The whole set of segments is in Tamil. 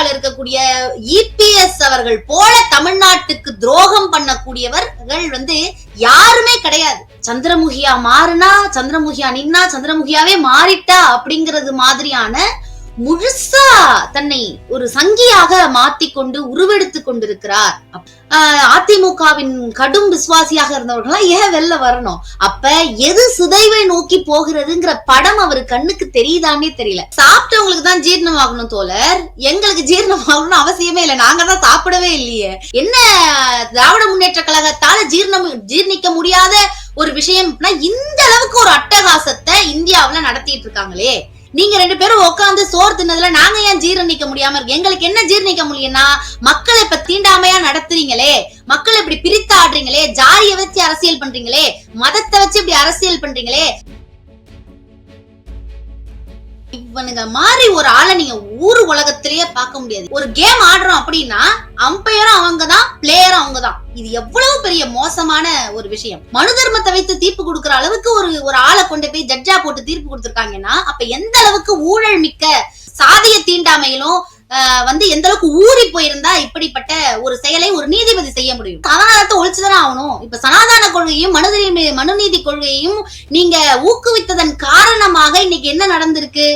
இருக்கக்கூடிய இபிஎஸ் அவர்கள் போல தமிழ்நாட்டுக்கு துரோகம் பண்ணக்கூடியவர்கள் யாருமே கிடையாது. சந்திரமுகியா மாறினா, சந்திரமுகியா நின்னா, சந்திரமுகியாவே மாறிட்டா அப்படிங்கிறது மாதிரியான முழுசா தன்னை ஒரு சங்கியாக மாத்திக்கொண்டு உருவெடுத்து கொண்டிருக்கிறார். அதிமுகவின் கடும் விசுவாசியாக இருந்தவர்கள் ஏன் வெளில வரணும்? அப்ப எது சிதைவை நோக்கி போகிறதுங்கிற படம் அவரு கண்ணுக்கு தெரியுதானே தெரியல. சாப்பிட்டவங்களுக்கு தான் ஜீரணமாகணும் தோழர், எங்களுக்கு ஜீரணமாகணும்னு அவசியமே இல்லை. நாங்க தான் சாப்பிடவே இல்லையே. என்ன திராவிட முன்னேற்ற கழகத்தால ஜீர்ணிக்க முடியாத ஒரு விஷயம் இந்த அளவுக்கு ஒரு அட்டகாசத்தை இந்தியாவுல நடத்திட்டு இருக்காங்களே. நீங்க ரெண்டு பேரும் உட்காந்து சோறு தின்னதுல நாங்க ஏன் ஜீரணிக்க முடியாம இருக்கு? எங்களுக்கு என்ன ஜீரணிக்க முடியும்னா, மக்களை இப்ப தீண்டாமையா நடத்துறீங்களே, மக்களை இப்படி பிரித்து ஆடுறீங்களே, ஜாதியை வச்சு அரசியல் பண்றீங்களே, மதத்தை வச்சு இப்படி அரசியல் பண்றீங்களே, இவனுங்க மாதிரி ஒரு ஆளை நீங்க ஊரு உலகத்திலேயே பார்க்க முடியாது. ஒரு கேம் ஆடுறோம் அப்படின்னா அம்பையரும் அவங்கதான், பிளேயரும் அவங்கதான். இது எவ்வளவு பெரிய மோசமான ஒரு விஷயம். மனு தர்மத்தை வைத்து தீர்ப்பு கொடுக்கிற அளவுக்கு ஒரு ஆளை கொண்டு போய் ஜட்ஜா போட்டு தீர்ப்பு கொடுத்திருக்காங்கன்னா, அப்ப எந்த அளவுக்கு ஊழல் மிக்க சாதிய தீண்டாமையிலும் எந்த அளவுக்கு ஊறி போயிருந்தா இப்படிப்பட்ட ஒரு செயலை ஒரு நீதிபதி செய்ய முடியும்? சனாதனத்தை ஒழிச்சுதான் ஆகணும். இப்ப சனாதன கொள்கையும் மனுநீதி கொள்கையும் நீங்க ஊக்குவித்ததன் காரணமாக இன்னைக்கு என்ன நடந்திருக்கு?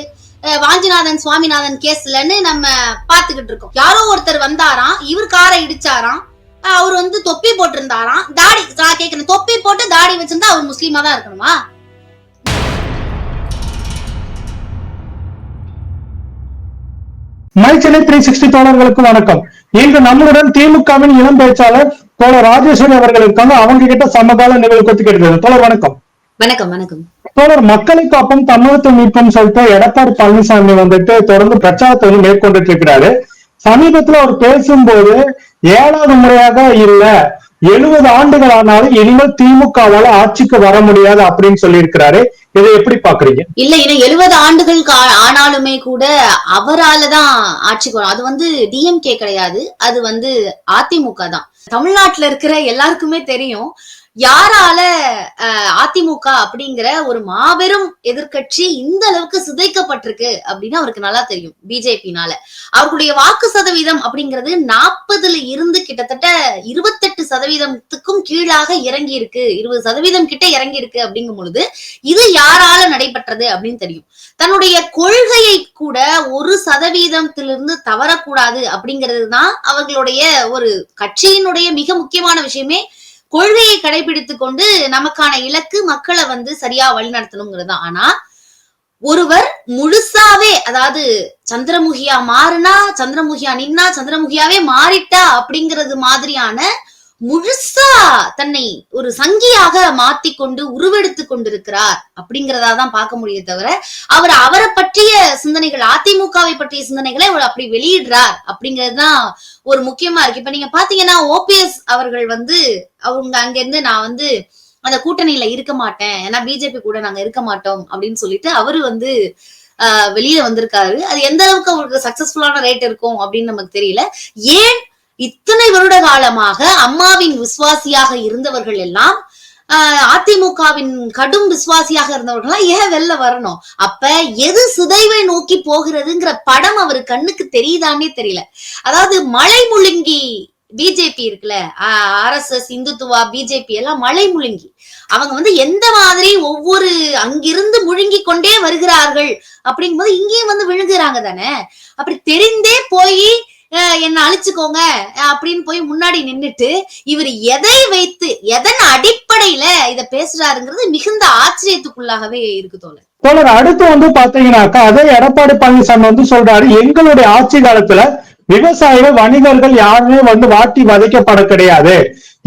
வாஞ்சிநாதன் சுவாமிநாதன் கேஸ்லன்னு நம்ம பாத்துக்கிட்டு இருக்கோம். யாரோ ஒருத்தர் வந்தாராம், இவர் காரை இடிச்சாராம், அவர் தொப்பி போட்டு இருந்தாராம், தாடி கேட்கணும், தொப்பி போட்டு தாடி வச்சிருந்தா அவர் முஸ்லீமா தான் இருக்கணுமா? மை சென்னை 360 தோழர்களுக்கு வணக்கம். இன்று நம்மளுடன் திமுகவின் இளம் பேச்சாளர் தோழர் ராஜேஸ்வரி அவர்கள் இருக்காங்க. அவங்க கிட்ட சமகால நிகழ்வு கொத்து கேட்கிறது. தோழர் வணக்கம். வணக்கம். வணக்கம் தோழர். மக்களை காப்பும் தமிழகத்தை மீட்பும் சொல்லிட்டு எடப்பாடி பழனிசாமி தொடர்ந்து பிரச்சாரத்தை மேற்கொண்டுட்டு இருக்கிறாரு. சமீபத்துல அவர் பேசும்போது 7வது முறையாக இல்ல 70 ஆண்டுகள் ஆனாலும் இனிமேல் திமுகவால ஆட்சிக்கு வர முடியாது அப்படின்னு சொல்லி இருக்கிறாரு. இதை எப்படி பாக்குறீங்க? இல்ல, 70 ஆண்டுகள் ஆனாலுமே கூட அவராலதான் ஆட்சிக்கு வரும். அது டிஎம்கே கிடையாது, அது அதிமுக தான். தமிழ்நாட்டுல இருக்கிற எல்லாருக்குமே தெரியும் யாரால அதிமுக அப்படிங்கிற ஒரு மாபெரும் எதிர்கட்சி இந்த அளவுக்கு சிதைக்கப்பட்டிருக்கு அப்படின்னு அவருக்கு நல்லா தெரியும். பிஜேபினால அவர்களுடைய வாக்கு சதவீதம் அப்படிங்கிறது 40ல இருந்து கிட்டத்தட்ட 28% கீழாக இறங்கி இருக்கு, 20% கிட்ட இறங்கி இருக்கு. அப்படிங்கும் பொழுது இது யாரால நடைபெற்றது அப்படின்னு தெரியும். தன்னுடைய கொள்கையை கூட 1% தவறக்கூடாது அப்படிங்கிறது தான் அவர்களுடைய ஒரு கட்சியினுடைய மிக முக்கியமான விஷயமே. கொள்கையை கடைபிடித்துக் கொண்டு நமக்கான இலக்கு மக்களை சரியா வழிநடத்தணுங்கிறது. ஆனா ஒருவர் முழுசாவே, அதாவது சந்திரமுகியா மாறினா, சந்திரமுகியா நின்னா, சந்திரமுகியாவே மாறிட்டா அப்படிங்கிறது மாதிரியான முழுசா தன்னை ஒரு சங்கியாக மாத்திக்கொண்டு உருவெடுத்து கொண்டிருக்கிறார் அப்படிங்கறதான் பார்க்க முடியும். தவிர அவரை பற்றிய சிந்தனைகள், அதிமுகவை பற்றிய சிந்தனைகளை அவர் அப்படி வெளியிடுறார் அப்படிங்கறதுதான் ஒரு முக்கியமா இருக்கு. இப்ப நீங்க பாத்தீங்கன்னா ஓபிஎஸ் அவர்கள் அவங்க அங்கிருந்து நான் அந்த கூட்டணியில இருக்க மாட்டேன், ஏன்னா பிஜேபி கூட நாங்க இருக்க மாட்டோம் அப்படின்னு சொல்லிட்டு அவரு வெளியில வந்திருக்காரு. அது எந்த அளவுக்கு அவருக்கு சக்சஸ்ஃபுல்லான ரேட் இருக்கும் அப்படின்னு நமக்கு தெரியல. ஏன் இத்தனை வருட காலமாக அம்மாவின் விசுவாசியாக இருந்தவர்கள் எல்லாம், அதிமுகவின் கடும் விசுவாசியாக இருந்தவர்கள் ஏன் வெளில வரணும்? அப்ப எது சிதைவை நோக்கி போகிறதுங்கிற படம் அவரு கண்ணுக்கு தெரியுதானே தெரியல. அதாவது மலை முழுங்கி பிஜேபி இருக்குல்ல, ஆர்எஸ்எஸ், இந்துத்துவா, பிஜேபி எல்லாம் மலை முழுங்கி அவங்க எந்த மாதிரி ஒவ்வொரு அங்கிருந்து முழுங்கி கொண்டே வருகிறார்கள் அப்படிங்கும்போது இங்கேயும் விழுங்குறாங்க தானே. அப்படி தெரிந்தே போய் என்ன அழிச்சுக்கோங்க அப்படின்னு போய் முன்னாடி நின்னுட்டு இவர் எதை வைத்து எதன் அடிப்படையில இத பேசுறாருங்கிறது மிகுந்த ஆச்சரியத்துக்குள்ளாகவே இருக்கு தோழர். தோழர், அடுத்து பாத்தீங்கன்னாக்கா அதே எடப்பாடி பழனிசாமி சொல்றாரு, எங்களுடைய ஆட்சி காலத்துல விவசாயிகள், வணிகர்கள் யாருமே வாட்டி வதைக்கப்பட கிடையாது.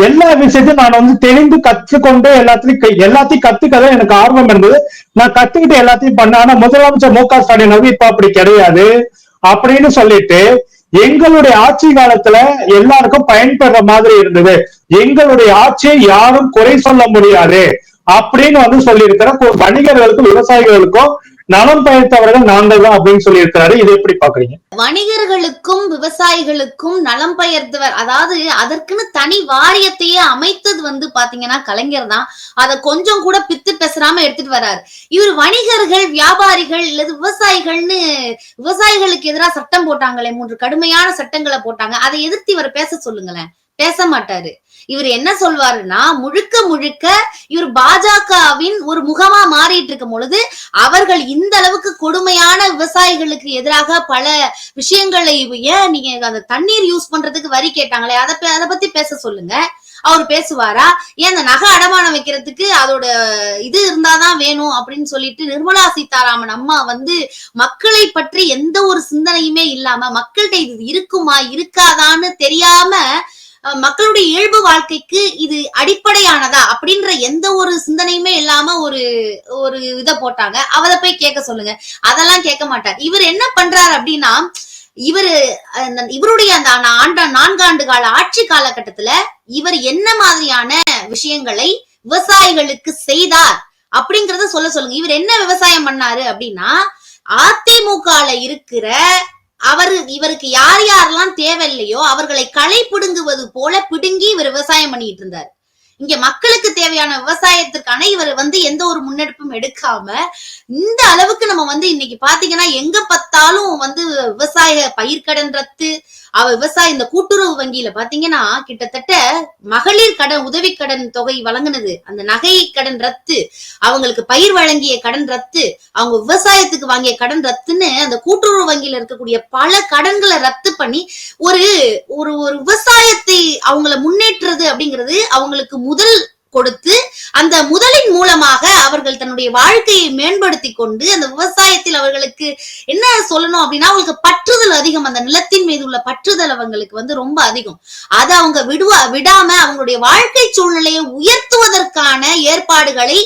எல்லா விஷயத்தையும் நான் தெரிந்து கற்றுக்கொண்டு எல்லாத்தையும் கத்துக்கதான் எனக்கு ஆர்வம் இருந்தது. நான் கத்துக்கிட்டு எல்லாத்தையும் பண்ண. ஆனா முதலமைச்சர் மு க ஸ்டாலின் இப்ப அப்படி கிடையாது அப்படின்னு சொல்லிட்டு எங்களுடைய ஆட்சி காலத்துல எல்லாருக்கும் பயன்படுற மாதிரி இருந்தது, எங்களுடைய ஆட்சியை யாரும் குறை சொல்ல முடியாது அப்படின்னு சொல்லி இருக்கிற வணிகர்களுக்கும் விவசாயிகளுக்கும் நலம் பயத்தவர்கள் நாங்கள் தான் அப்படின்னு சொல்லி இருக்கிறாரு. இதை எப்படி பாக்குறீங்க? வணிகர்களுக்கும் விவசாயிகளுக்கும் நலம் பெயர்த்தவர், அதாவது அதற்குன்னு தனி வாரியத்தையே அமைத்தது வந்து பாத்தீங்கன்னா கலைஞர் தான். அத கொஞ்சம் கூட பித்து பேசாம எடுத்துட்டு வர்றாரு. இவர் வணிகர்கள், வியாபாரிகள் இல்லது விவசாயிகள்னு விவசாயிகளுக்கு எதிராக சட்டம் போட்டாங்களே, 3 கடுமையான சட்டங்களை போட்டாங்க. அதை எதிர்த்து இவர் பேச சொல்லுங்களேன், பேச மாட்டாரு. இவர் என்ன சொல்வாருன்னா, முழுக்க முழுக்க இவர் பாஜகவின் ஒரு முகமா மாறிட்டு இருக்கும் பொழுது அவர்கள் இந்த அளவுக்கு கொடுமையான விவசாயிகளுக்கு எதிராக பல விஷயங்களை, ஏன் நீங்க அந்த தண்ணீர் யூஸ் பண்றதுக்கு வரி கேட்டாங்களே, அதை பத்தி பேச சொல்லுங்க. அவர் பேசுவாரா? ஏன் அந்த நகை அடமானம் வைக்கிறதுக்கு அதோட இது இருந்தாதான் வேணும் அப்படின்னு சொல்லிட்டு நிர்மலா சீதாராமன் அம்மா வந்து மக்களை பற்றி எந்த ஒரு சிந்தனையுமே இல்லாம, மக்கள்கிட்ட இது இருக்குமா இருக்காதான்னு தெரியாம, மக்களுடைய இயல்பு வாழ்க்கைக்கு இது அடிப்படையானதா அப்படின்ற எந்த ஒரு சிந்தனையுமே இல்லாம ஒரு இதை போட்டாங்க. அவரை போய் கேட்க சொல்லுங்க. அதெல்லாம் கேட்க மாட்டார். இவர் என்ன பண்றாரு அப்படின்னா, இவருடைய அந்த 4 ஆண்டு கால ஆட்சி காலகட்டத்துல இவர் என்ன மாதிரியான விஷயங்களை விவசாயிகளுக்கு செய்தார் அப்படிங்கறத சொல்லுங்க. இவர் என்ன விவசாயம் பண்ணாரு அப்படின்னா, அதிமுகல இருக்கிற இவருக்கு யார் யாரெல்லாம் தேவையில்லையோ அவர்களை களை பிடுங்குவது போல பிடுங்கி இவர் விவசாயம் பண்ணிட்டு இருந்தார். இங்க மக்களுக்கு தேவையான விவசாயத்திற்கான இவர் வந்து எந்த ஒரு முன்னெடுப்பும் எடுக்காம இந்த அளவுக்கு நம்ம வந்து இன்னைக்கு பாத்தீங்கன்னா எங்க பார்த்தாலும் வந்து விவசாய பயிர்க்கடன் ரத்து, விவசாய இந்த கூட்டுறவு வங்கியில பாத்தீங்கன்னா கிட்டத்தட்ட மகளிர் கடன் உதவி கடன் தொகை வழங்கினது, அந்த நகை கடன் ரத்து, அவங்களுக்கு பயிர் வழங்கிய கடன் ரத்து, அவங்க விவசாயத்துக்கு வாங்கிய கடன் ரத்துன்னு அந்த கூட்டுறவு வங்கியில இருக்கக்கூடிய பல கடன்களை ரத்து பண்ணி ஒரு ஒரு விவசாயத்தை அவங்கள முன்னேற்றுறது அப்படிங்கிறது அவங்களுக்கு முதல் கொடுத்து, அந்த முதலின் மூலமாக அவர்கள் தன்னுடைய வாழ்க்கையை மேம்படுத்தி கொண்டு அந்த விவசாயத்தில் அவர்களுக்கு என்ன சொல்லணும் அப்படின்னா, அவங்களுக்கு பற்றுதல் அதிகம், அந்த நிலத்தின் மீது உள்ள பற்றுதல் அவங்களுக்கு வந்து ரொம்ப அதிகம். அதை அவங்க விடாம அவங்களுடைய வாழ்க்கை சூழ்நிலையை உயர்த்துவதற்கான ஏற்பாடுகளை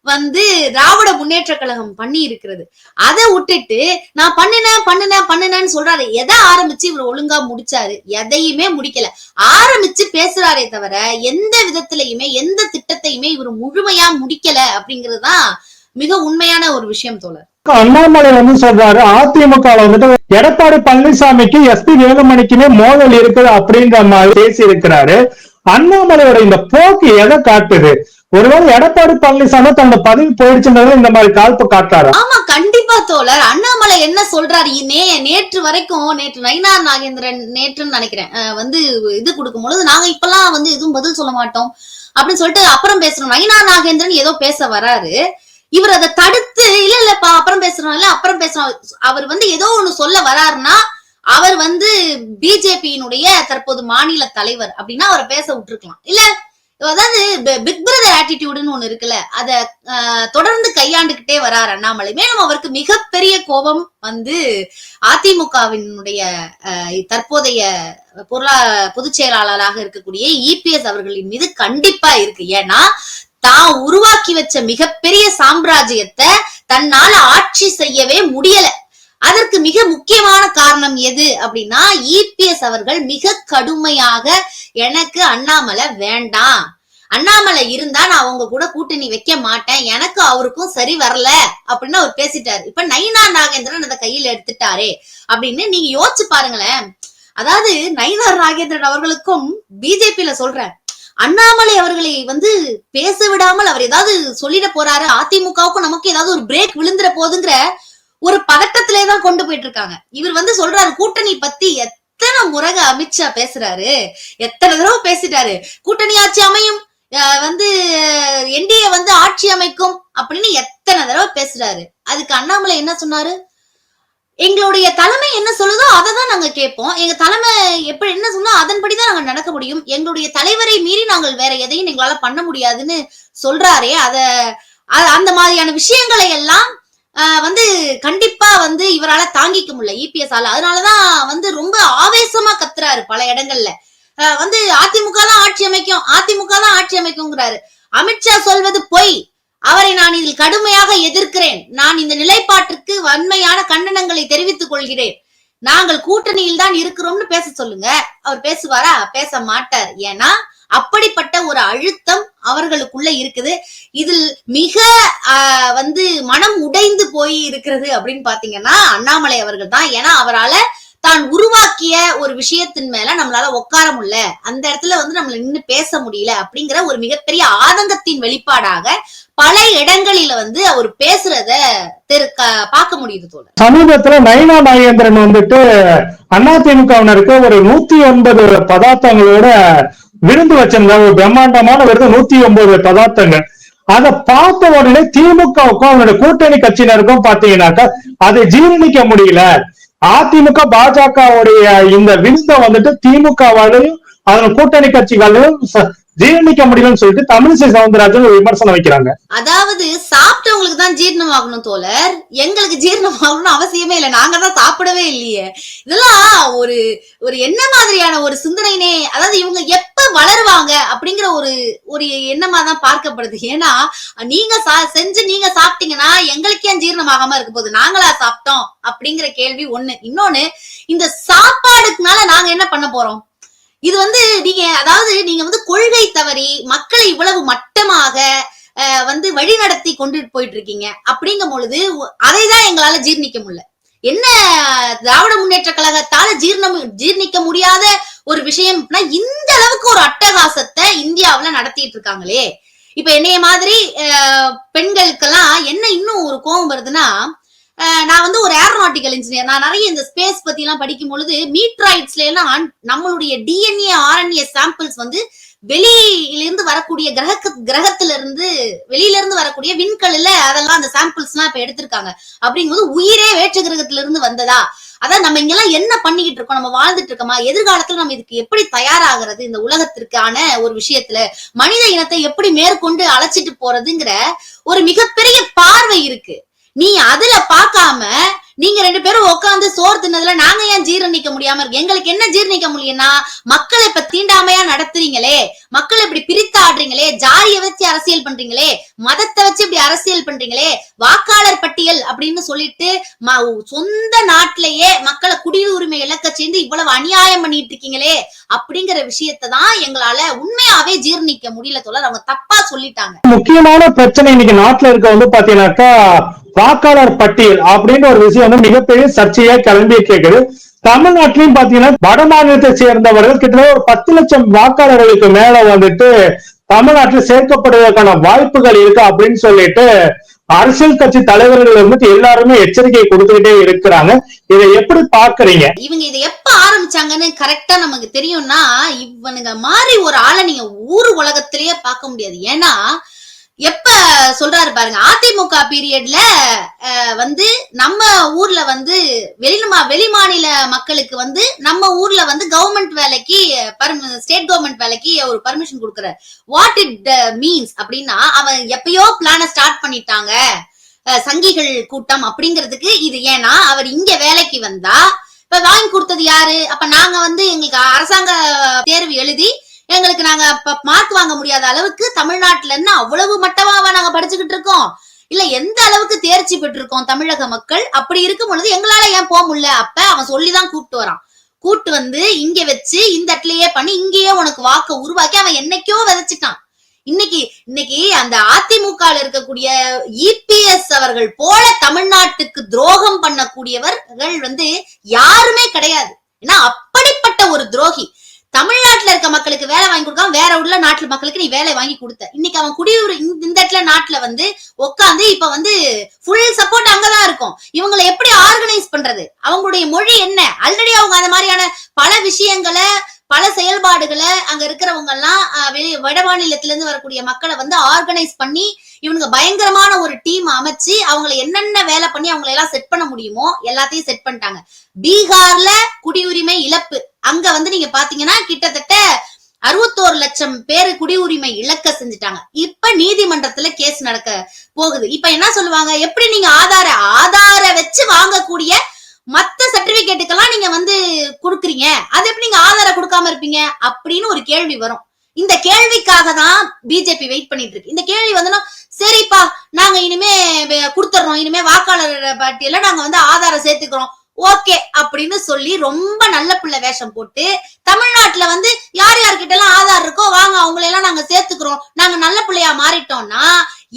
வந்து திராவிட முன்னேற்ற கழகம் பண்ணி இருக்கிறது. அதை விட்டுட்டு நான் பண்ணினேன்னு சொல்றாரு. எதை ஆரம்பிச்சு இவர் ஒழுங்கா முடிச்சாரு? எதையுமே முடிக்கல. ஆரம்பிச்சு பேசுறாரே தவிர எந்த விதத்திலையுமே எந்த திட்டத்தையுமே இவர் முழுமையா முடிக்கல அப்படிங்கறதுதான் மிக உண்மையான ஒரு விஷயம் தோழர். அண்ணாமலை வந்து சொல்றாரு, அதிமுக வந்துட்டு எடப்பாடி பழனிசாமிக்கு எஸ்பி வேலுமணிக்குமே மோதல் இருக்குது அப்படின்ற மாதிரி பேசி இருக்கிறாரு. அண்ணாமலையோட இந்த போக்கு எதை காட்டுது? ஒருவேளை எடப்பாடி பழனிசாமி தன்னோட பதவி போயிடுச்சுன்றது இந்த மாதிரி காழ்ப்பு காட்டாரு. ஆமா, கண்டிப்பா தோழர். அண்ணாமலை என்ன சொல்றாரு? நேற்று வரைக்கும், நேற்று நயினார் நாகேந்திரன் நேற்றுன்னு நினைக்கிறேன் வந்து இது கொடுக்கும் பொழுது, நாங்க இப்பெல்லாம் வந்து எதுவும் பதில் சொல்ல மாட்டோம் அப்படின்னு சொல்லிட்டு அப்புறம் பேசணும். நயினார் நாகேந்திரன் ஏதோ பேச வராரு. இவர் அதை தடுத்து இல்லப்பா அப்புறம் பேசுறோம், அவர் வந்து ஏதோ ஒண்ணு சொல்ல வராருன்னா, அவர் வந்து பிஜேபியினுடைய தற்போது மாநில தலைவர் அப்படின்னா அவரை பேச விட்டுருக்கலாம். இல்ல, அதாவது பிக் பிரதர் ஆட்டிடியூடுன்னு ஒண்ணு இருக்குல்ல, அத தொடர்ந்து கையாண்டுகிட்டே வரார் அண்ணாமலை. மேலும் அவருக்கு மிகப்பெரிய கோபம் வந்து அதிமுகவினுடைய தற்போதைய பொதுச் செயலாளராக இருக்கக்கூடிய இபிஎஸ் அவர்களின் மீது கண்டிப்பா இருக்கு. ஏன்னா தான் உருவாக்கி வச்ச மிகப்பெரிய சாம்ராஜ்யத்தை தன்னால ஆட்சி செய்யவே முடியல. அதற்கு மிக முக்கியமான காரணம் எது அப்படின்னா, இபிஎஸ் அவர்கள் மிக கடுமையாக எனக்கு அண்ணாமலை வேண்டாம், அண்ணாமலை இருந்தா நான் அவங்க கூட கூட்டணி வைக்க மாட்டேன், எனக்கு அவருக்கும் சரி வரல அப்படின்னு அவர் பேசிட்டாரு. இப்ப நயினார் நாகேந்திரன் அதை கையில எடுத்துட்டாரே அப்படின்னு நீங்க யோசிச்சு பாருங்களேன். அதாவது நயினார் நாகேந்திரன் அவர்களுக்கும் பிஜேபியில சொல்றேன், அண்ணாமலை அவர்களை வந்து பேச விடாமல் அவர் ஏதாவது சொல்லிட போறாரு, அதிமுகவுக்கும் நமக்கு ஏதாவது ஒரு பிரேக் விழுந்துற போதுங்கிற ஒரு பதட்டத்திலேதான் கொண்டு போயிட்டு இருக்காங்க. இவர் வந்து சொல்றாரு கூட்டணி பத்தி எத்தனை முறை அமித்ஷா பேசுறாரு, எத்தனை தடவை பேசிட்டாரு, கூட்டணி ஆட்சி அமையும், வந்து என்டிஏ வந்து ஆட்சி அமைக்கும் அப்படின்னு எத்தனை தடவை பேசுறாரு. அதுக்கு அண்ணாமலை என்ன சொன்னாரு? எங்களுடைய தலைமை என்ன சொல்லுதோ அதை தான் நாங்க கேட்போம், எங்க தலைமை எப்படி என்ன சொன்னா அதன்படிதான் நாங்க நடக்க முடியும், எங்களுடைய தலைவரை மீறி நாங்கள் வேற எதையும் எங்களால பண்ண முடியாதுன்னு சொல்றாரே. அந்த மாதிரியான விஷயங்களை எல்லாம் வந்து கண்டிப்பா வந்து இவரால தாங்கிக்க முடியல இபிஎஸ் ஆல. அதனாலதான் வந்து ரொம்ப ஆவேசமா கத்துறாரு பல இடங்கள்ல. வந்து அதிமுக தான் ஆட்சி அமைக்கும், அதிமுக தான் ஆட்சி அமைக்கும்ங்கிறாரு. அமித்ஷா சொல்வது பொய், அவரை நான் இதில் கடுமையாக எதிர்க்கிறேன், நான் இந்த நிலைப்பாட்டிற்கு வன்மையான கண்டனங்களை தெரிவித்துக் கொள்கிறேன், நாங்கள் கூட்டணியில் தான் இருக்கிறோம்னு பேச சொல்லுங்க. அவர் பேசுவாரா? பேச மாட்டார். ஏன்னா அப்படிப்பட்ட ஒரு அழுத்தம் அவர்களுக்குள்ள இருக்குது. இதில் மிக வந்து மனம் உடைந்து போய் இருக்கிறது அப்படின்னு பாத்தீங்கன்னா அண்ணாமலை அவர்கள் தான். ஏன்னா அவரால தான் உருவாக்கிய ஒரு விஷயத்தின் மேல நம்மளால உட்கார முடியல, அந்த இடத்துல வந்து நம்மள நின்னு பேச முடியல அப்படிங்கிற ஒரு மிகப்பெரிய ஆதங்கத்தின் வெளிப்பாடாக பல இடங்களில வந்து அவர் பேசுறத பார்க்க முடியுது தோழர். சமீபத்துல நயினா நாகேந்திரன் வந்துட்டு அதிமுகவினருக்கு ஒரு 109 பதார்த்தங்களோட விருந்து வச்சிருந்தாங்க. ஒரு பிரம்மாண்டமான விருது, 109 பதார்த்தங்கள். அதை பார்த்த உடனே திமுகவுக்கும் அவனுடைய கூட்டணி கட்சியினருக்கும் பாத்தீங்கன்னாக்கா அதை ஜீரணிக்க முடியல. அதிமுக பாஜகவுடைய இந்த விருதை வந்துட்டு திமுகவாலையும் அதன் கூட்டணி கட்சிகளையும் ஜீரணிக்க முடியலன்னு சொல்லிட்டு தமிழிசை சவுந்தரராஜன் ஒரு விமர்சனம் வைக்கிறாங்க. அதாவது சாப்பிட்டவங்களுக்கு தான் ஜீரணம் ஆகணும் தோழர், எங்களுக்கு ஜீரணம் ஆகணும்னு அவசியமே இல்லை, நாங்க தான் சாப்பிடவே இல்லையே. இதெல்லாம் ஒரு ஒரு என்ன மாதிரியான ஒரு சிந்தனைனே, அதாவது இவங்க எப்ப வளருவாங்க அப்படிங்கிற ஒரு ஒரு எண்ணமா தான் பார்க்கப்படுது. ஏன்னா நீங்க செஞ்சு நீங்க சாப்பிட்டீங்கன்னா எங்களுக்கு ஏன் ஜீரணம் ஆகாம இருக்க போகுது, நாங்களா சாப்பிட்டோம் அப்படிங்கிற கேள்வி ஒண்ணு. இன்னொன்னு, இந்த சாப்பாடுக்குனால நாங்க என்ன பண்ண போறோம்? இது வந்து நீங்க வந்து கொள்கை தவறி மக்களை இவ்வளவு மட்டமாக வந்து வழி நடத்தி கொண்டு போயிட்டு இருக்கீங்க. அப்படிங்கும் பொழுது அதைதான் எங்களால ஜீர்ணிக்க முடியல. என்ன திராவிட முன்னேற்ற கழகத்தால ஜீர்ணிக்க முடியாத ஒரு விஷயம், இந்த அளவுக்கு ஒரு அட்டகாசத்தை இந்தியாவுல நடத்திட்டு இருக்காங்களே. இப்ப என்னைய மாதிரி பெண்களுக்கெல்லாம் என்ன இன்னும் ஒரு கோபம் வருதுன்னா, நான் வந்து ஒரு ஏரோநாட்டிக்கல் இன்ஜினியர், நான் நிறைய இந்த ஸ்பேஸ் பத்தி எல்லாம் படிக்கும் பொழுது மீட்ராய்ட்ஸ்ல எல்லாம் நம்மளுடைய டிஎன்ஏ ஆர்என்ஏ சாம்பிள்ஸ் வந்து வெளியிலிருந்து வரக்கூடிய கிரகத்துல இருந்து வெளியில இருந்து வரக்கூடிய விண்கல்ல அதெல்லாம் அந்த சாம்பிள்ஸ் எல்லாம் இப்ப எடுத்திருக்காங்க. அப்படிங்கும்போது உயிரே வேற்று கிரகத்துல இருந்து வந்ததா? அதான் நம்ம இங்கெல்லாம் என்ன பண்ணிக்கிட்டு இருக்கோம், நம்ம வாழ்ந்துட்டு இருக்கோமா, எதிர்காலத்துல நம்ம இதுக்கு எப்படி தயாராகிறது, இந்த உலகத்திற்கான ஒரு விஷயத்துல மனித இனத்தை எப்படி மேற்கொண்டு அழைச்சிட்டு போறதுங்கிற ஒரு மிகப்பெரிய பார்வை இருக்கு. நீ அதுல பாக்காம நீங்க 2 பேரும் உட்காந்து சோறு தின்னதுல நாங்க ஏன் ஜீரணிக்க முடியாம இருக்கு? எங்களுக்கு என்ன ஜீரணிக்க முடியும்னா, மக்களை இப்ப தீண்டாமையா நடத்துறீங்களே, மக்களை இப்படி பிரித்து ஆடுறீங்களே, ஜாதியை வச்சு அரசியல் பண்றீங்களே, மதத்தை வச்சு இப்படி அரசியல் பண்றீங்களே, வாக்காளர் பட்டியல் அப்படின்னு சொல்லிட்டு சொந்த நாட்டிலேயே மக்களை குடியுரிமை இழக்க சேர்ந்து இவ்வளவு அநியாயம் பண்ணிட்டு இருக்கீங்களே அப்படிங்கிற விஷயத்தான் எங்களால உண்மையாவே ஜீரணிக்க முடியல தோழர். அவங்க தப்பா சொல்லிட்டாங்க. முக்கியமான பிரச்சனை இன்னைக்கு நாட்டுல இருக்க வந்து பாத்தீங்கன்னாக்கா வாக்காளர் பட்டியல் அப்படின்ற ஒரு விஷயம் வந்து மிகப்பெரிய சர்ச்சையா கிளம்பி கேக்குது. தமிழ்நாட்டிலையும் பாத்தீங்கன்னா வட மாநிலத்தை சேர்ந்தவர்கள் கிட்டத்தட்ட ஒரு 10 லட்சம் வாக்காளர்களுக்கு மேல வந்துட்டு தமிழ்நாட்டில் சேர்க்கப்படுவதற்கான வாய்ப்புகள் இருக்கு அப்படின்னு சொல்லிட்டு அரசியல் கட்சி தலைவர்கள் வந்துட்டு எல்லாருமே எச்சரிக்கை கொடுத்துக்கிட்டே இருக்கிறாங்க. இதை எப்படி பாக்குறீங்க? இவங்க இதை எப்ப ஆரம்பிச்சாங்கன்னு கரெக்டா நமக்கு தெரியும்னா, இவனுங்க மாதிரி ஒரு ஆளை நீங்க ஊர் உலகத்திலேயே பார்க்க முடியாது. ஏன்னா எப்ப சொல்றாரு பாருங்க, அதிமுக பீரியட்ல வந்து நம்ம ஊர்ல வந்து வெளி மாநில மக்களுக்கு வந்து நம்ம ஊர்ல வந்து கவர்மெண்ட் வேலைக்கு ஸ்டேட் கவர்மெண்ட் வேலைக்கு ஒரு பர்மிஷன் கொடுக்கறாரு. வாட் இட் மீன்ஸ் அப்படின்னா, அவன் எப்பயோ பிளான ஸ்டார்ட் பண்ணிட்டாங்க சங்கிகள் கூட்டம் அப்படிங்கிறதுக்கு இது. ஏன்னா அவர் இங்க வேலைக்கு வந்தா இப்ப வாங்கி கொடுத்தது யாரு? அப்ப நாங்க வந்து எங்களுக்கு அரசாங்க தேர்வு எழுதி எங்களுக்கு நாங்க மார்க் வாங்க முடியாத அளவுக்கு தமிழ்நாட்டுல இருந்து அவ்வளவு மட்டமாவா நாங்க படிச்சுக்கிட்டு இருக்கோம்? இல்ல எந்த அளவுக்கு தேர்ச்சி பெற்றிருக்கோம் தமிழக மக்கள்? அப்படி இருக்கும் பொழுது எங்களால ஏன் போக முடியல? அப்ப அவன் சொல்லிதான் கூப்பிட்டு வரான். கூட்டு வந்து இங்க வச்சு இந்த இடத்துலயே பண்ணி இங்கேயே உனக்கு வாக்க உருவாக்கி அவன் என்னைக்கோ விதைச்சிட்டான். இன்னைக்கு அந்த அதிமுக இருக்கக்கூடிய இபிஎஸ் அவர்கள் போல தமிழ்நாட்டுக்கு துரோகம் பண்ணக்கூடியவர்கள் வந்து யாருமே கிடையாது. ஏன்னா அப்படிப்பட்ட ஒரு துரோகி. தமிழ்நாட்டுல இருக்க மக்களுக்கு வேலை வாங்கி கொடுக்காம வேற உள்ள நாட்டுல மக்களுக்கு நீ வேலை வாங்கி கொடுத்த. இன்னைக்கு அவன் இந்த இடத்துல நாட்டுல வந்து உட்காந்து இப்ப வந்து ஃபுல் சப்போர்ட் அங்கதான் இருக்கும். இவங்களை எப்படி ஆர்கனைஸ் பண்றது? அவங்களுடைய மொழி என்ன? ஆல்ரெடி அவங்க அந்த மாதிரியான பல விஷயங்களை பல செயல்பாடுகளை அங்க இருக்கிறவங்க எல்லாம் வட மாநிலத்தில இருந்து வரக்கூடிய மக்களை வந்து ஆர்கனைஸ் பண்ணி இவனுங்க பயங்கரமான ஒரு டீம் அமைச்சு அவங்களை என்னென்ன வேலை பண்ணி அவங்களை எல்லாம் செட் பண்ண முடியுமோ எல்லாத்தையும் செட் பண்ணிட்டாங்க. பீகார்ல குடியுரிமை இழப்பு, அங்க வந்து நீங்க பாத்தீங்கன்னா கிட்டத்தட்ட 61 லட்சம் பேரு குடியுரிமை இழக்க செஞ்சுட்டாங்க. இப்ப நீதிமன்றத்துல கேஸ் நடக்க போகுது. இப்ப என்ன சொல்லுவாங்க, எப்படி நீங்க ஆதார வச்சு வாங்கக்கூடிய மத்த சர்டிபிகேட்டுக்கெல்லாம் நீங்க வந்து கொடுக்குறீங்க, அது எப்படி நீங்க ஆதாரம் கொடுக்காம இருப்பீங்க அப்படின்னு ஒரு கேள்வி வரும். இந்த கேள்விக்காக தான் பிஜேபி வெயிட் பண்ணிட்டு இருக்கு. இந்த கேள்வி வந்து சரிப்பா நாங்க இனிமே கொடுத்துறோம், இனிமே வாக்காளர் பட்டியல நாங்க வந்து ஆதாரம் சேர்த்துக்கிறோம், ஓகே அப்படின்னு சொல்லி ரொம்ப நல்ல பிள்ளை வேஷம் போட்டு தமிழ்நாட்டுல வந்து யார் யார்கிட்ட எல்லாம் ஆதார் இருக்கோ வாங்க அவங்களை எல்லாம் நாங்க சேர்த்துக்கிறோம், நாங்க நல்ல பிள்ளையா மாறிட்டோம்னா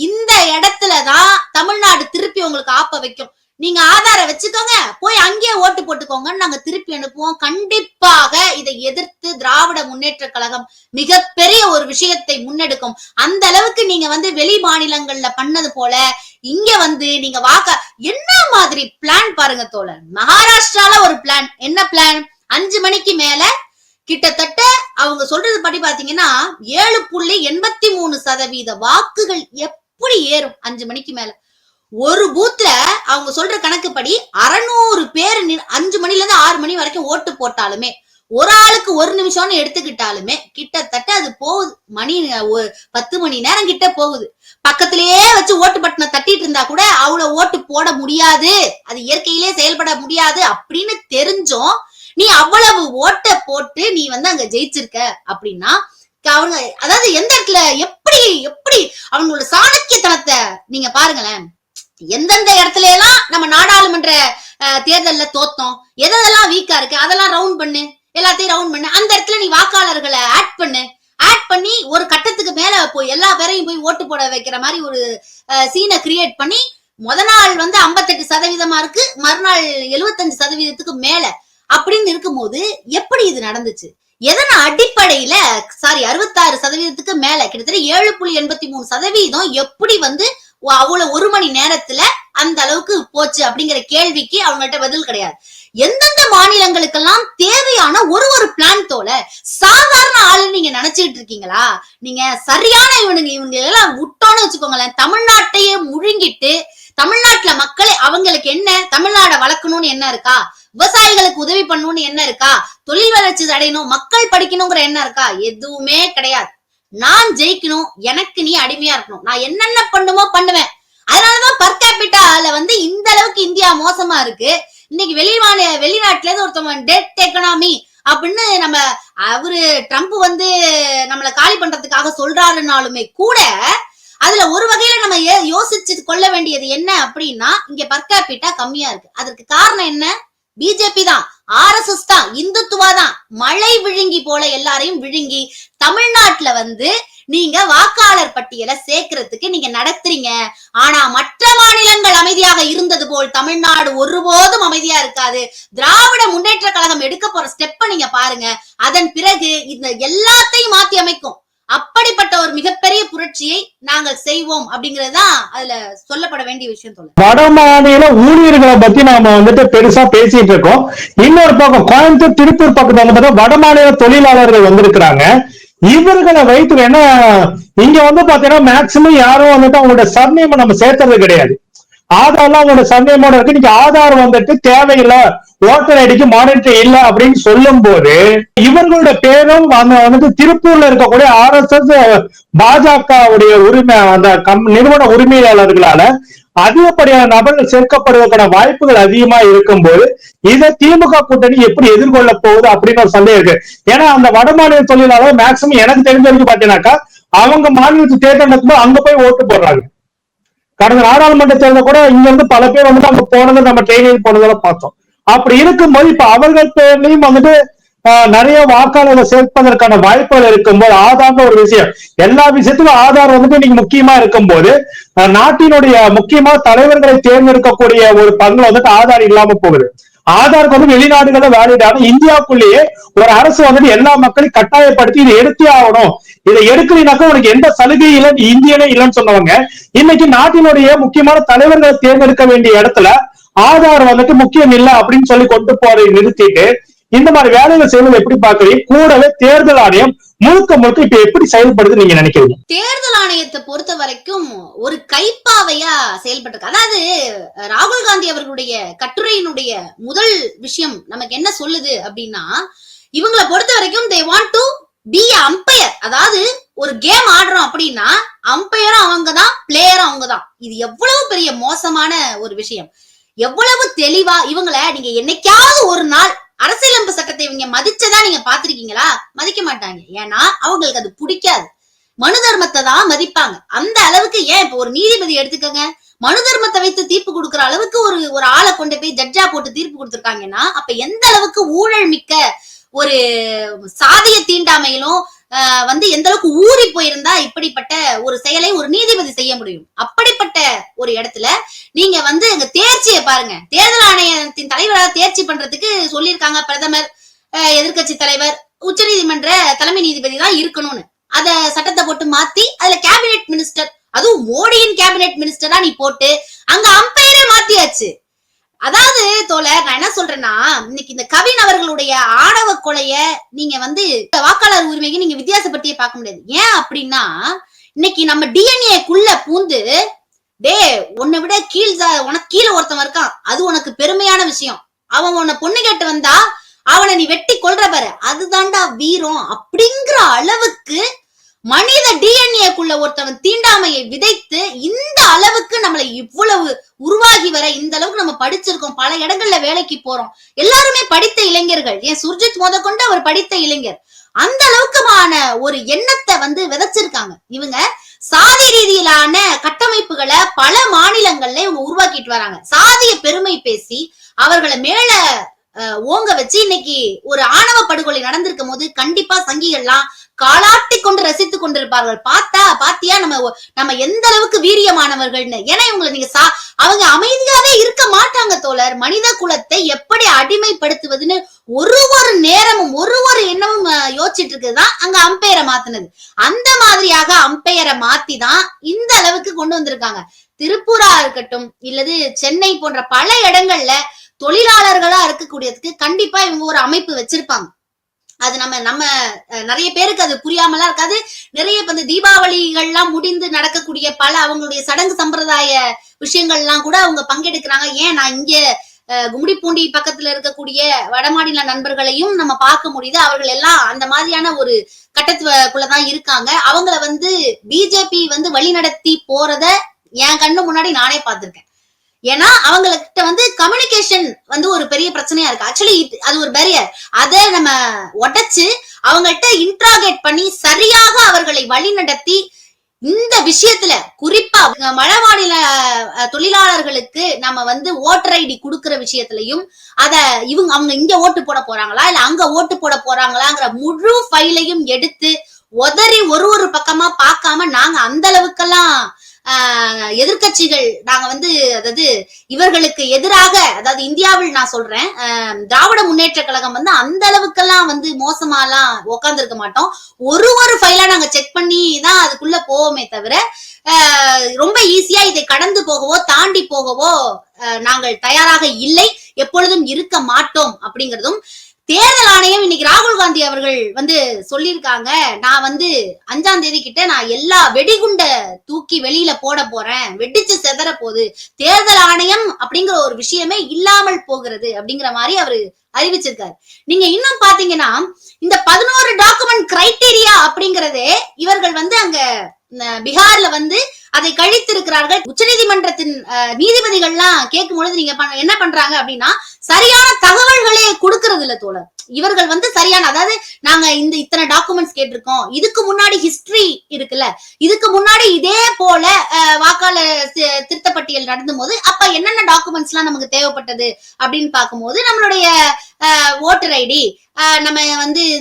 இந்த இடத்துலதான் தமிழ்நாடு திருப்பி உங்களுக்கு ஆப்ப வைக்கும். நீங்க ஆதாரம் வச்சுக்கோங்க, போய் அங்கேயே ஓட்டு போட்டுக்கோங்கன்னு நாங்க திருப்பி அனுப்புவோம். கண்டிப்பாக இதை எதிர்த்து திராவிட முன்னேற்ற கழகம் மிகப்பெரிய ஒரு விஷயத்தை முன்னெடுக்கும். அந்த அளவுக்கு நீங்க வந்து வெளி மாநிலங்கள்ல பண்ணது போல இங்க வந்து நீங்க என்ன மாதிரி பிளான் பாருங்க தோழர். மகாராஷ்டிரால ஒரு பிளான், என்ன பிளான்? 5 மணிக்கு மேல கிட்டத்தட்ட அவங்க சொல்றது படி பாத்தீங்கன்னா 7.83% வாக்குகள் எப்படி ஏறும் 5 மணிக்கு மேல? ஒரு பூத்ல அவங்க சொல்ற கணக்குப்படி 600 பேர் 5 மணில இருந்து 6 மணி வரைக்கும் ஓட்டு போட்டாலுமே, ஒரு ஆளுக்கு 1 நிமிஷம்னு எடுத்துக்கிட்டாலுமே கிட்டத்தட்ட அது போகுது மணி 10 மணி நேரம் கிட்ட போகுது. பக்கத்திலேயே வச்சு ஓட்டு பட்டனை தட்டிட்டு இருந்தா கூட அவ்வளவு ஓட்டு போட முடியாது, அது இயற்கையிலே செயல்பட முடியாது அப்படின்னு தெரிஞ்சும் நீ அவ்வளவு ஓட்ட போட்டு நீ வந்து அங்க ஜெயிச்சிருக்க அப்படின்னா அவங்க அதாவது எந்த இடத்துல எப்படி அவங்களோட சாணக்கியத்தனத்தை நீங்க பாருங்களேன். எந்தெந்த இடத்துல எல்லாம் நம்ம நாடாளுமன்ற தேர்தல்ல தோத்தோம், எதெல்லாம் வீக்கா இருக்கு அதெல்லாம் ரவுண்ட் பண்ணு, எல்லாத்தையும் ரவுண்ட் பண்ணு. அந்த இடத்துல நீ வாக்காளர்களை ஆட் பண்ணி ஒரு கட்டத்துக்கு மேல போய் எல்லா பேரையும் போய் ஓட்டு போட வைக்கிற மாதிரி ஒரு சீனை கிரியேட் பண்ணி முத நாள் வந்து 58% இருக்கு, மறுநாள் 75% மேல அப்படின்னு இருக்கும்போது எப்படி இது நடந்துச்சு? எதன அடிப்படையில 66% மேல கிட்டத்தட்ட 7.83% எப்படி வந்து அவ்வளவு 1 மணி நேரத்துல அந்த அளவுக்கு போச்சு அப்படிங்கிற கேள்விக்கு அவங்கள்ட்ட பதில் கிடையாது. எந்தெந்த மாநிலங்களுக்கெல்லாம் தேவையான ஒரு பிளான் தோல சாதாரண ஆளு நீங்க நினைச்சிட்டு இருக்கீங்களா? நீங்க சரியான இவங்க எல்லாம் விட்டோன்னு வச்சுக்கோங்களேன், தமிழ்நாட்டையே முழுங்கிட்டு தமிழ்நாட்டுல மக்களே அவங்களுக்கு என்ன தமிழ்நாடை வளர்க்கணும்னு என்ன இருக்கா, விவசாயிகளுக்கு உதவி பண்ணணும்னு என்ன இருக்கா, தொழில் வளர்ச்சி அடையணும், மக்கள் படிக்கணுங்கிற என்ன இருக்கா? எதுவுமே கிடையாது. நான் ஜெயிக்கணும், எனக்கு நீ அடிமையா இருக்கணும், நான் என்னென்ன பண்ணுமோ பண்ணுவேன். அதனாலதான் பர் கேபிட்டால வந்து இந்த அளவுக்கு இந்தியா மோசமா இருக்கு. இன்னைக்கு வெளிநாட்டுல இருந்து ஒருத்தவங்க டெட் எக்கனாமி அப்படின்னு நம்ம அவரு ட்ரம்ப் வந்து நம்மள காலி பண்றதுக்காக சொல்றாருனாலுமே கூட அதுல ஒரு வகையில நம்ம யோசிச்சு கொள்ள வேண்டியது என்ன அப்படின்னா இங்க பர் கேபிட்டா கம்மியா இருக்கு. அதற்கு காரணம் என்ன? பிஜேபி தான், ஆர்எஸ்எஸ் தான், இந்துத்துவா தான் மழை விழுங்கி போல எல்லாரையும் விழுங்கி தமிழ்நாட்டுல வந்து நீங்க வாக்காளர் பட்டியலை சேர்க்கறதுக்கு நீங்க நடத்துறீங்க. ஆனா மற்ற மாநிலங்கள் அமைதியாக இருந்தது போல் தமிழ்நாடு ஒருபோதும் அமைதியா இருக்காது. திராவிட முன்னேற்ற கழகம் எடுக்க போற ஸ்டெப்ப நீங்க பாருங்க, அதன் பிறகு இந்த எல்லாத்தையும் மாத்தி அமைக்கும். அப்படிப்பட்ட ஒரு மிகப்பெரிய புரட்சியை நாங்கள் செய்வோம் அப்படிங்கறதுதான் அதுல சொல்லப்பட வேண்டிய விஷயம். சொல்ல வட மாநில ஊழியர்களை பத்தி நாம வந்துட்டு பெருசா பேசிட்டு இருக்கோம். இன்னொரு பக்கம் கோயம்புத்தூர் திருப்பூர் பக்கத்துல வந்து வட மாநில தொழிலாளர்கள் வந்திருக்கிறாங்க. இவர்களை வைத்து என்ன இங்க வந்து பாத்தீங்கன்னா மேக்சிமம் யாரும் வந்துட்டு அவங்களோட சர்நேம் நம்ம சேர்த்துறது கிடையாது. ஆதார்லாம் அவங்களோட சர்நேமோட இருக்கு. நீங்க ஆதார் வந்துட்டு தேவையில்லை, ஓட்டர் ஐடிக்கு மானிட்டர் இல்ல அப்படின்னு சொல்லும் போது இவர்களோட பேரும் வந்துட்டு திருப்பூர்ல இருக்கக்கூடிய RSS பாஜகவுடைய உரிமை அந்த நிறுவன உரிமையாளர்களால அதிகப்படியான நபர்கள் சேர்க்கப்படுவதற்கான வாய்ப்புகள் அதிகமா இருக்கும் போது இதை திமுக கூட்டணி எப்படி எதிர்கொள்ள போகுது அப்படின்னு ஒரு சந்தேகம் இருக்கு. ஏன்னா அந்த வட மாநில தொழிலாளர் மேக்சிமம் எனக்கு தெரிஞ்ச வரைக்கும் பாத்தீங்கன்னாக்கா அவங்க மாநிலத்து தேர்தல் நடக்கும்போது அங்க போய் ஓட்டு போடுறாங்க. கடந்த நாடாளுமன்ற தேர்தல் கூட இங்க இருந்து பல பேர் வந்துட்டு அங்க போனதை நம்ம ட்ரெயினில் போனதெல்லாம் பார்த்தோம். அப்படி இருக்கும்போது இப்ப அவர்கள் பேர்லயும் வந்துட்டு நிறைய வாக்காளர்கள் சேர்ப்பதற்கான வாய்ப்புகள் இருக்கும்போது ஆதார் ஒரு விஷயம், எல்லா விஷயத்துக்கும் ஆதார் வந்துட்டு இன்னைக்கு முக்கியமா இருக்கும்போது நாட்டினுடைய முக்கியமான தலைவர்களை தேர்ந்தெடுக்கக்கூடிய ஒரு பங்கு வந்துட்டு ஆதார் இல்லாம போகுது. ஆதாருக்கு வந்து வெளிநாடுகளை வேலிடான இந்தியாவுக்குள்ளேயே ஒரு அரசு வந்துட்டு எல்லா மக்களையும் கட்டாயப்படுத்தி இதை எடுத்தே ஆகணும், இதை எடுக்கலினாக்கா உனக்கு எந்த சலுகை இல்லை, இந்தியனே இல்லைன்னு சொன்னவங்க இன்னைக்கு நாட்டினுடைய முக்கியமான தலைவர்களை தேர்ந்தெடுக்க வேண்டிய இடத்துல ஆதார் வந்துட்டு முக்கியம் இல்லை அப்படின்னு சொல்லி கொண்டு போறதை நிறுத்திட்டு இந்த மாதிரி வேலைகள் செய்வது எப்படி பாக்குறீங்க? கூடவே தேர்தல் ஆணையம் முழுக்க இப்ப எப்படி செயல்படுது நீங்க நினைக்கிறீங்க? தேர்தல் ஆணையத்தை பொறுத்த வரைக்கும் ஒரு கைப்பாவையா செயல்பட்டு, அதாவது ராகுல் காந்தி அவர்களுடைய கட்டுரையினுடைய முதல் விஷயம் நமக்கு என்ன சொல்லுது அப்படின்னா, இவங்களை பொறுத்த வரைக்கும் they want to be umpire. அதாவது ஒரு கேம் ஆடுறோம் அப்படின்னா அம்பையரும் அவங்கதான், பிளேயரும் அவங்கதான். இது எவ்வளவு பெரிய மோசமான ஒரு விஷயம். எவ்வளவு தெளிவா இவங்களை நீங்க என்னைக்காவது ஒரு நாள் அரசியலமைப்பு சட்டத்தை இவங்க மதிச்சதா நீங்க பாத்திருக்கீங்களா? மதிக்க மாட்டாங்க. ஏன்னா அவங்களுக்கு அது பிடிக்காது. மனு தர்மத்தை தான் மதிப்பாங்க. அந்த அளவுக்கு ஏன் இப்ப ஒரு நீதிபதி எடுத்துக்கங்க, மனு தர்மத்தை வைத்து தீர்ப்பு கொடுக்கிற அளவுக்கு ஒரு ஆளை கொண்டு போய் ஜட்ஜா போட்டு தீர்ப்பு கொடுத்திருக்காங்கன்னா, அப்ப எந்த அளவுக்கு ஊழல் மிக்க ஒரு சாதிய தீண்டாமையிலும் எந்த அளவுக்கு ஊறி போயிருந்தா இப்படிப்பட்ட ஒரு செயலை ஒரு நீதிபதி செய்ய முடியும். அப்படிப்பட்ட ஒரு இடத்துல நீங்க எங்க தேர்ச்சியை பாருங்க. தேர்தல் ஆணையத்தின் தலைவராக தேர்ச்சி பண்றதுக்கு சொல்லியிருக்காங்க பிரதமர், எதிர்கட்சி தலைவர், உச்ச நீதிமன்ற தலைமை நீதிபதி தான் இருக்கணும்னு. அத சட்டத்தை போட்டு மாத்தி அதுல கேபினெட் மினிஸ்டர், அதுவும் மோடியின் கேபினெட் மினிஸ்டரா நீ போட்டு அங்க அம்பையரே மாத்தியாச்சு. அதாவது தோழர், நான் என்ன சொல்றேன்னா, இன்னைக்கு இந்த கவின் அவர்களுடைய ஆணவ கொலைய நீங்க வாக்காளர் உரிமைக்கு நீங்க வித்தியாசப்படுத்தியே பார்க்க முடியாது. ஏன் அப்படின்னா, இன்னைக்கு நம்ம டிஎன்ஏக்குள்ள பூந்து உன்னை விட உனக்கு கீழே ஒருத்தன் இருக்கான், அது உனக்கு பெருமையான விஷயம், அவன் உன்னை பொண்ணு கேட்டு வந்தா அவனை நீ வெட்டி கொல்ற பாரு, அதுதான்டா வீரம் அப்படிங்கிற அளவுக்கு மனித டிஎன்ஏக்குள்ள ஒருத்தவன் தீண்டாமையை விதைத்து இந்த அளவுக்கு நம்மளை இவ்வளவு உருவாகி வர, இந்த அளவுக்கு நம்ம படிச்சிருக்கோம், பல இடங்கள்ல வேலைக்கு போறோம், எல்லாருமே படித்த இளைஞர்கள். ஏன் சுர்ஜித் முதற்கொண்டு அவர் படித்த இளைஞர். அந்த அளவுக்குமான ஒரு எண்ணத்தை விதைச்சிருக்காங்க இவங்க. சாதி ரீதியிலான கட்டமைப்புகளை பல மாநிலங்கள்ல இவங்க உருவாக்கிட்டு வராங்க. சாதிய பெருமை பேசி அவர்களை மேல ஓங்க வச்சு இன்னைக்கு ஒரு ஆணவ படுகொலை நடந்திருக்கும் போது கண்டிப்பா சங்கிகள்லாம் காலாட்டி கொண்டு ரசித்து கொண்டிருப்பார்கள். பாத்தியா நம்ம எந்த அளவுக்கு வீரியமானவர்கள்னு. ஏன்னா இவங்களை நீங்க அவங்க அமைதியாவே இருக்க மாட்டாங்க தோழர். மனித குலத்தை எப்படி அடிமைப்படுத்துவதுன்னு ஒரு நேரமும் ஒரு எண்ணமும் யோசிச்சுட்டு இருக்குதுதான் அங்க அம்பையரை மாத்தினது. அந்த மாதிரியாக அம்பையரை மாத்தி தான் இந்த அளவுக்கு கொண்டு வந்திருக்காங்க. திருப்பூரா இருக்கட்டும், இல்லது சென்னை போன்ற பல இடங்கள்ல தொழிலாளர்களா இருக்கக்கூடியதுக்கு கண்டிப்பா இவங்க ஒரு அமைப்பு வச்சிருப்பாங்க. அது நம்ம நிறைய பேருக்கு அது புரியாமலாம் இருக்காது. நிறைய தீபாவளிகள்லாம் முடிந்து நடக்கக்கூடிய பல அவங்களுடைய சடங்கு சம்பிரதாய விஷயங்கள்லாம் கூட அவங்க பங்கெடுக்கிறாங்க. ஏன் நான் இங்க கும்மிடிப்பூண்டி பக்கத்துல இருக்கக்கூடிய வடமாநில நண்பர்களையும் நம்ம பார்க்க முடியுது. அவர்கள் எல்லாம் அந்த மாதிரியான ஒரு கட்டத்துக்குள்ளதான் இருக்காங்க. அவங்கள பிஜேபி வழி நடத்தி போறத என் கண்ணு முன்னாடி நானே பார்த்திருக்கேன். ஏன்னா அவங்ககிட்ட கம்யூனிகேஷன் ஒரு பெரிய பிரச்சனையா இருக்கு. ஆக்சுவலி அது ஒரு பேரியர். அதை நம்ம உடைச்சு அவங்கள்ட்ட இன்ட்ராகேட் பண்ணி சரியாக அவர்களை வழி நடத்தி இந்த விஷயத்துல குறிப்பா மழை மாநில தொழிலாளர்களுக்கு நம்ம ஓட்டர் ஐடி கொடுக்கிற விஷயத்திலையும் அவங்க இங்க ஓட்டு போட போறாங்களா இல்ல அங்க ஓட்டு போட போறாங்களாங்கிற முழு ஃபைலையும் எடுத்து உதறி ஒரு பக்கமா பார்க்காம நாங்க அந்த அளவுக்கெல்லாம் எதிர்கட்சிகள் நாங்க அதாவது இவர்களுக்கு எதிராக, அதாவது இந்தியாவில் நான் சொல்றேன், திராவிட முன்னேற்ற கழகம் அந்த அளவுக்கெல்லாம் மோசமாலாம் உட்கார்ந்து இருக்க மாட்டோம். ஒரு ஃபைலா நாங்க செக் பண்ணி தான் அதுக்குள்ள போவோமே தவிர ரொம்ப ஈஸியா இதை கடந்து போகவோ தாண்டி போகவோ நாங்கள் தயாராக இல்லை, எப்பொழுதும் இருக்க மாட்டோம் அப்படிங்கிறதும். தேர்தல் ஆணையம் இன்னைக்கு ராகுல் காந்தி அவர்கள் சொல்லியிருக்காங்க, நான் 5ஆம் தேதி கிட்ட நான் எல்லா வெடிகுண்ட தூக்கி வெளியில போட போறேன், வெடிச்சு செதற போகுது, தேர்தல் ஆணையம் அப்படிங்கிற ஒரு விஷயமே இல்லாமல் போகிறது அப்படிங்கிற மாதிரி அவரு அறிவிச்சிருக்காரு. நீங்க இன்னும் பாத்தீங்கன்னா இந்த 11 டாக்குமெண்ட் கிரைட்டீரியா அப்படிங்கறதே இவர்கள் அங்க பீகார்ல அதை கழித்திருக்கிறார்கள். உச்சநீதிமன்றத்தின் நீதிபதிகள்லாம் கேட்கும் பொழுது நீங்க என்ன பண்றாங்க அப்படின்னா சரியான தகவல்களே கொடுக்கறது இல்ல தோழர். இவர்கள் சரியான, அதாவது நாங்க இத்தனை டாக்குமெண்ட்ஸ் கேட்டிருக்கோம், இதுக்கு முன்னாடி ஹிஸ்டரி இருக்குல்ல, இதுக்கு முன்னாடி இதே போல வாக்காளர் திருத்தப்பட்டியல் நடந்தும் போது அப்ப என்னென்ன டாக்குமெண்ட்ஸ் எல்லாம் நமக்கு தேவைப்பட்டது அப்படின்னு பார்க்கும்போது நம்மளுடைய ஓட்டர் ஐடி, நம்ம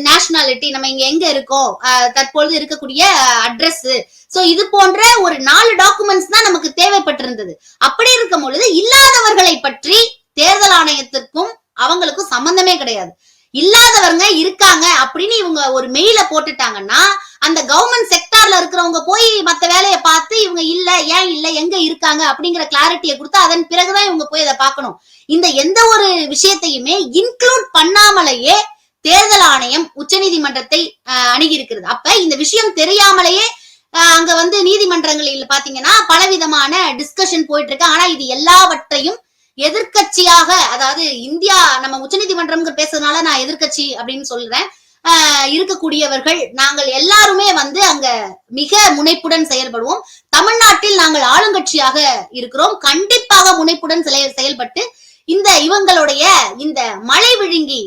நேஷனாலிட்டி, நம்ம இங்க எங்க இருக்கோம், தற்பொழுது இருக்கக்கூடிய அட்ரஸ், சோ இது போன்ற ஒரு 4 டாக்குமெண்ட்ஸ் தான் நமக்கு தேவைப்பட்டிருந்தது. அப்படி இருக்கும் பொழுது இல்லாதவர்களை பற்றி தேர்தல் ஆணையத்திற்கும் அவங்களுக்கும் சம்பந்தமே கிடையாது. இல்லாதவங்க இருக்காங்க அப்படின்னு இவங்க ஒரு மெயில போட்டுட்டாங்கன்னா அந்த கவர்மெண்ட் செக்டார்ல இருக்கிறவங்க போய் மத்த வேலையை பார்த்து இவங்க இல்ல, ஏன் இல்ல, எங்க இருக்காங்க அப்படிங்கிற கிளாரிட்டியை கொடுத்து அதன் பிறகுதான் இவங்க போய் அதை பார்க்கணும். இந்த எந்த ஒரு விஷயத்தையுமே இன்க்ளூட் பண்ணாமலேயே தேர்தல் ஆணையம் உச்சநீதிமன்றத்தை அணுகி இருக்கிறது. அப்ப இந்த விஷயம் தெரியாமலேயே அங்க நீதிமன்றங்களில் பாத்தீங்கன்னா பலவிதமான டிஸ்கஷன் போயிட்டு இருக்கு. ஆனா இது எல்லாவற்றையும் எதிர்கட்சியாக, அதாவது இந்தியா நம்ம உச்சநீதிமன்றம் பேசுறதுனால நான் எதிர்கட்சி அப்படின்னு சொல்றேன், இருக்கக்கூடியவர்கள் நாங்கள் எல்லாருமே அங்க மிக முனைப்புடன் செயல்படுவோம். தமிழ்நாட்டில் நாங்கள் ஆளுங்கட்சியாக இருக்கிறோம். கண்டிப்பாக முனைப்புடன் செயல்பட்டு இவங்களுடைய இந்த மழை விழுங்கி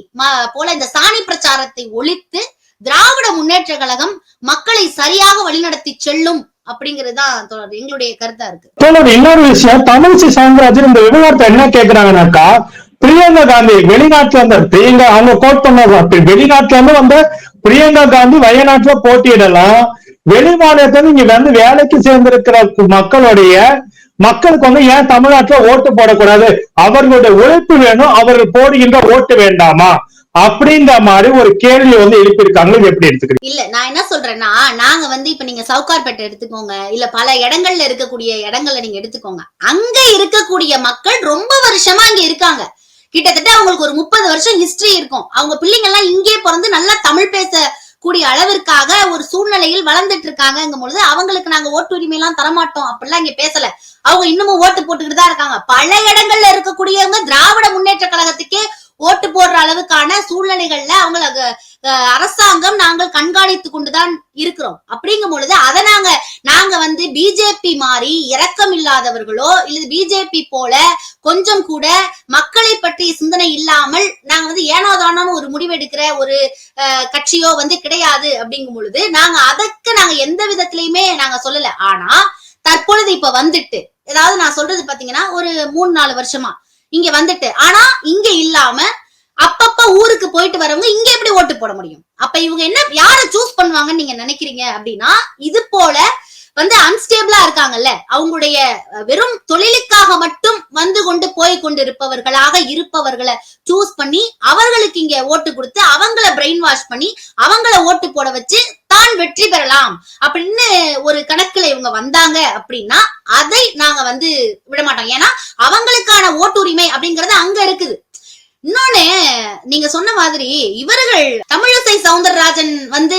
போல இந்த சாணி பிரச்சாரத்தை ஒழித்து திராவிட முன்னேற்ற கழகம் மக்களை சரியாக வழிநடத்தி செல்லும் அப்படிங்கறதுதான் எங்களுடைய கருத்தா இருக்கு. தோழர், இன்னொரு விஷயம், தமிழிசை சவுந்தரராஜன் இந்த விவகாரத்தை என்ன கேக்குறாங்கன்னாக்கா, பிரியங்கா காந்தி வெளிநாட்டுல வந்த பிரியங்கா அவங்க கோட் பண்ண வெளிநாட்டுல இருந்து வந்த பிரியங்கா காந்தி வயநாட்டுல போட்டியிடலாம், வெளி மாநிலத்துல இங்க வந்து வேலைக்கு சேர்ந்திருக்கிற மக்களுக்கு வந்து ஏன் தமிழ்நாட்டுல ஓட்டு போடக்கூடாது, அவர்களுடைய உழைப்பு வேணும், அவர்கள் போடுகின்ற ஓட்டு வேண்டாமா அப்படின்ற மாதிரி ஒரு கேள்வியை வந்து எழுப்பியிருக்காங்க. இது எப்படி எடுத்துக்கிறீங்க? இல்ல, நான் என்ன சொல்றேன்னா, நாங்க வந்து இப்ப நீங்க சவுகார்பேட்டை எடுத்துக்கோங்க, இல்ல பல இடங்கள்ல இருக்கக்கூடிய இடங்கள்ல நீங்க எடுத்துக்கோங்க, அங்க இருக்கக்கூடிய மக்கள் ரொம்ப வருஷமா இங்க இருக்காங்க. கிட்டத்தட்ட அவங்களுக்கு ஒரு 30 வருஷம் ஹிஸ்டரி இருக்கும். அவங்க பிள்ளைங்க எல்லாம் இங்கே பிறந்து நல்லா தமிழ் பேச கூடிய அளவிற்காக ஒரு சூழ்நிலையில் வளர்ந்துட்டு இருக்காங்க பொழுது அவங்களுக்கு நாங்க ஓட்டு உரிமை எல்லாம் தரமாட்டோம் அப்படிலாம் இங்க பேசல. அவங்க இன்னமும் ஓட்டு போட்டுக்கிட்டு தான் இருக்காங்க. பல இடங்கள்ல இருக்கக்கூடியவங்க திராவிட முன்னேற்ற கழகத்துக்கே ஓட்டு போடுற அளவுக்கான சூழ்நிலைகள்ல அவங்களுக்கு அரசாங்கம் நாங்கள் கண்காணித்து கொண்டுதான் இருக்கிறோம். அப்படிங்கும் பொழுது அதை நாங்க வந்து பிஜேபி மாதிரி இரக்கம் இல்லாதவர்களோ இல்ல பிஜேபி போல கொஞ்சம் கூட மக்களை பற்றிய சிந்தனை இல்லாமல் நாங்க வந்து ஏனோதானு ஒரு முடிவெடுக்கிற ஒரு கட்சியோ வந்து கிடையாது. அப்படிங்கும் பொழுது நாங்க எந்த விதத்திலயுமே நாங்க சொல்லல. ஆனா தற்பொழுது இப்ப வந்துட்டு ஏதாவது நான் சொல்றது பாத்தீங்கன்னா ஒரு 3-4 வருஷமா இங்க வந்துட்டு, ஆனா இங்க இல்லாம அப்பப்ப ஊருக்கு போயிட்டு வரவங்க இங்க எப்படி ஓட்டு போட முடியும்? அப்ப இவங்க என்ன யார சூஸ் பண்ணுவாங்கன்னு நீங்க நினைக்கிறீங்க அப்படின்னா, இது போல வந்து அன்ஸ்டேபிளா இருக்காங்கல்ல, அவங்களுடைய வெறும் தொழிலுக்காக மட்டும் வந்து கொண்டு போய் கொண்டு இருப்பவர்களை சூஸ் பண்ணி அவர்களுக்கு இங்க ஓட்டு கொடுத்து அவங்கள பிரெயின் வாஷ் பண்ணி அவங்கள ஓட்டு போட வச்சு தான் வெற்றி பெறலாம் அப்படின்னு ஒரு கணக்குல இவங்க வந்தாங்க அப்படின்னா அதை நாங்க வந்து விட மாட்டோம். ஏன்னா அவங்களுக்கான ஓட்டுரிமை அப்படிங்கறது அங்க இருக்குது. இன்னொன்னு, நீங்க சொன்ன மாதிரி இவர்கள் தமிழிசை சவுந்தரராஜன் வந்து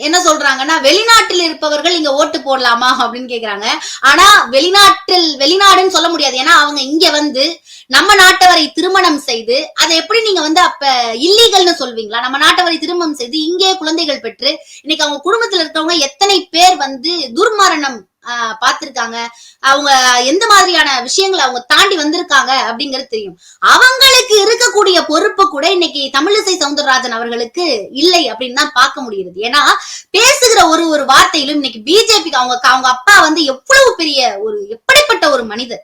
என்ன சொல்றாங்கன்னா, வெளிநாட்டில் இருப்பவர்கள் இங்க ஓட்டு போடலாமா அப்படின்னு கேக்குறாங்க. ஆனா வெளிநாடுன்னு சொல்ல முடியாது. ஏன்னா அவங்க இங்க வந்து நம்ம நாட்டவரை திருமணம் செய்து அதை எப்படி நீங்க வந்து அப்ப இல்லீகல்னு சொல்வீங்களா? நம்ம நாட்டவரை திருமணம் செய்து இங்கே குழந்தைகள் பெற்று இன்னைக்கு அவங்க குடும்பத்துல இருக்கிறவங்க எத்தனை பேர் வந்து துர்மரணம் பாத்திருக்காங்க, அவங்க எந்த மாதிரியான விஷயங்களை அவங்க தாண்டி வந்திருக்காங்க அப்படிங்கிறது தெரியும். அவங்களுக்கு இருக்கக்கூடிய பொறுப்பு கூட இன்னைக்கு தமிழிசை சவுந்தரராஜன் அவர்களுக்கு இல்லை அப்படின்னு தான் பார்க்க முடியுது. ஏன்னா பேசுகிற ஒரு வார்த்தையிலும் இன்னைக்கு பிஜேபிக்கு அவங்க அப்பா வந்து எவ்வளவு பெரிய எப்படிப்பட்ட ஒரு மனிதர்,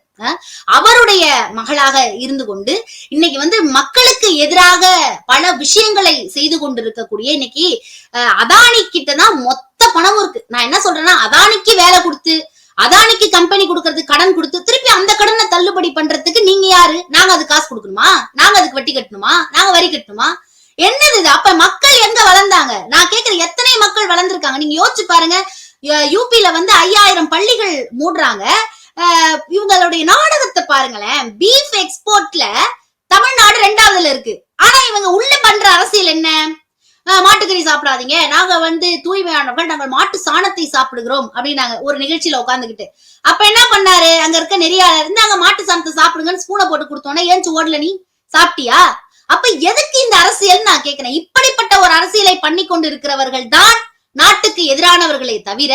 அவருடைய மகளாக இருந்து கொண்டு இன்னைக்கு வந்து மக்களுக்கு எதிராக பல விஷயங்களை செய்து கொண்டிருக்கக்கூடிய இன்னைக்கு அதானி கிட்டதான் மொத்த பணமும் இருக்கு. நான் என்ன சொல்றேன்னா, அதானிக்கு வேலை கொடுத்து அதானிக்கு கம்பெனி கொடுக்கறது கடன் கொடுத்து திருப்பி அந்த கடனை தள்ளுபடி பண்றதுக்கு நீங்க யாரு? நாங்க அது காசு கொடுக்கணுமா? நாங்க அதுக்கு வட்டி கட்டணுமா? நாங்க வரி கட்டணுமா? என்னது இது? அப்ப மக்கள் எங்க வளர்ந்தாங்க? நான் கேக்குறேன், எத்தனை மக்கள் வளர்ந்திருக்காங்க? நீங்க யோசிச்சு பாருங்க. யூபில வந்து 5000 பள்ளிகள் மூடுறாங்க. இவங்களுடைய நாடகத்தை பாருங்களேன். பீஃப் எக்ஸ்போர்ட்ல தமிழ்நாடு 2வதுல இருக்கு. ஆனா இவங்க உள்ள பண்ற அரசியல் என்ன? மாட்டுக்கறி சாப்பிடாதீங்க, நாங்க வந்து தூய்மையானவர்கள், நாங்கள் மாட்டு சாணத்தை சாப்பிடுகிறோம் அப்படின்னாங்க ஒரு நிகழ்ச்சியில உட்காந்துக்கிட்டு. அப்ப என்ன பண்ணாரு, அங்க இருக்க நெறியாளர் இருந்து அங்க மாட்டு சாணத்தை சாப்பிடுங்கன்னு ஸ்பூனை போட்டு கொடுத்தோன்னே ஏன்ச்சு ஓடல? நீ சாப்பிட்டியா? அப்ப எதுக்கு இந்த அரசியல் நான் கேக்குறேன். இப்படிப்பட்ட ஒரு அரசியலை பண்ணி கொண்டு இருக்கிறவர்கள் தான் நாட்டுக்கு எதிரானவர்களை தவிர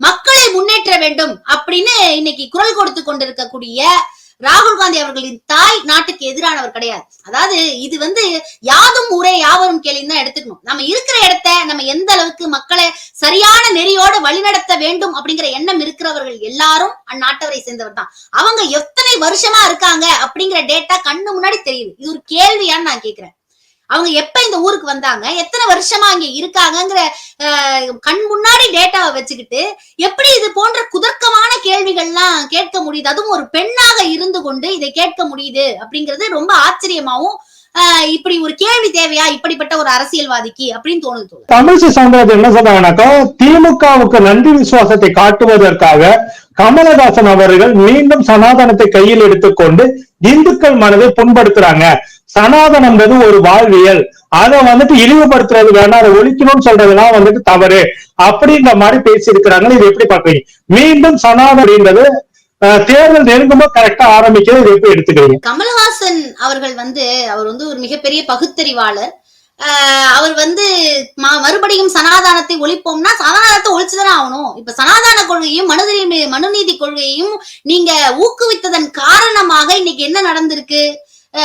மக்களை முன்னேற்ற வேண்டும் அப்படின்னு இன்னைக்கு குரல் கொடுத்து கொண்டிருக்கக்கூடிய ராகுல் காந்தி அவர்களின் தாய் நாட்டுக்கு எதிரானவர் கிடையாது. அதாவது இது வந்து யாதும் ஊரே யாவரும் கேள்வின்னு தான் எடுத்துக்கணும். நம்ம இருக்கிற இடத்த நம்ம எந்த அளவுக்கு மக்களை சரியான நெறியோட வழிநடத்த வேண்டும் அப்படிங்கிற எண்ணம் இருக்கிறவர்கள் எல்லாரும் அந்நாட்டவரை சேர்ந்தவர் தான். அவங்க எத்தனை வருஷமா இருக்காங்க அப்படிங்கிற டேட்டா கண்ணு முன்னாடி தெரியுது. இது ஒரு கேள்வியான்னு நான் கேக்குறேன். அவங்க எப்ப இந்த ஊருக்கு வந்தாங்க, எத்தனை வருஷமா இங்க இருக்காங்கிற கண் முன்னாடி டேட்டாவை வச்சுக்கிட்டு எப்படி இது போன்ற குதர்க்கமான கேள்விகள்லாம் கேட்க முடியுது? அதுவும் ஒரு பெண்ணாக இருந்து கொண்டு இதை கேட்க முடியுது அப்படிங்கிறது ரொம்ப ஆச்சரியமாவும், இப்படி ஒரு கேள்வி தேவையா இப்படிப்பட்ட ஒரு அரசியல்வாதிக்கு அப்படின்னு தோணுது. தமிழிசை சவுந்தரராஜன் என்ன சொல்றாங்கன்னாக்கா, திமுகவுக்கு நன்றி விசுவாசத்தை காட்டுவதற்காக கமலஹாசன் அவர்கள் மீண்டும் சனாதனத்தை கையில் எடுத்துக்கொண்டு இந்துக்கள் மனதை புண்படுத்துறாங்க. சனாதனம்ன்றது ஒரு வாழ்வியல், அதை வந்துட்டு இழிவுபடுத்துறது வேணாம், அதை ஒழிக்கணும்னு சொல்றதுலாம் வந்துட்டு தவறு அப்படின்ற மாதிரி பேசியிருக்கிறாங்க. இது எப்படி பாக்குறீங்க? மீண்டும் சனாதனம்ன்றது தேர்தல் நெருங்கும்போது கரெக்டா ஆரம்பிக்கிறது, இது எப்படி எடுத்துக்கிறீங்க? கமல்ஹாசன் அவர்கள் வந்து அவர் வந்து ஒரு மிகப்பெரிய பகுத்தறிவாளர். அவர் வந்து மறுபடியும் சனாதானத்தை ஒழிப்போம்னா சனாதானத்தை ஒழிச்சுதானே ஆகணும். இப்ப சனாதான கொள்கையும் மனுநீதி கொள்கையையும் நீங்க ஊக்குவித்ததன் காரணமாக இன்னைக்கு என்ன நடந்திருக்கு?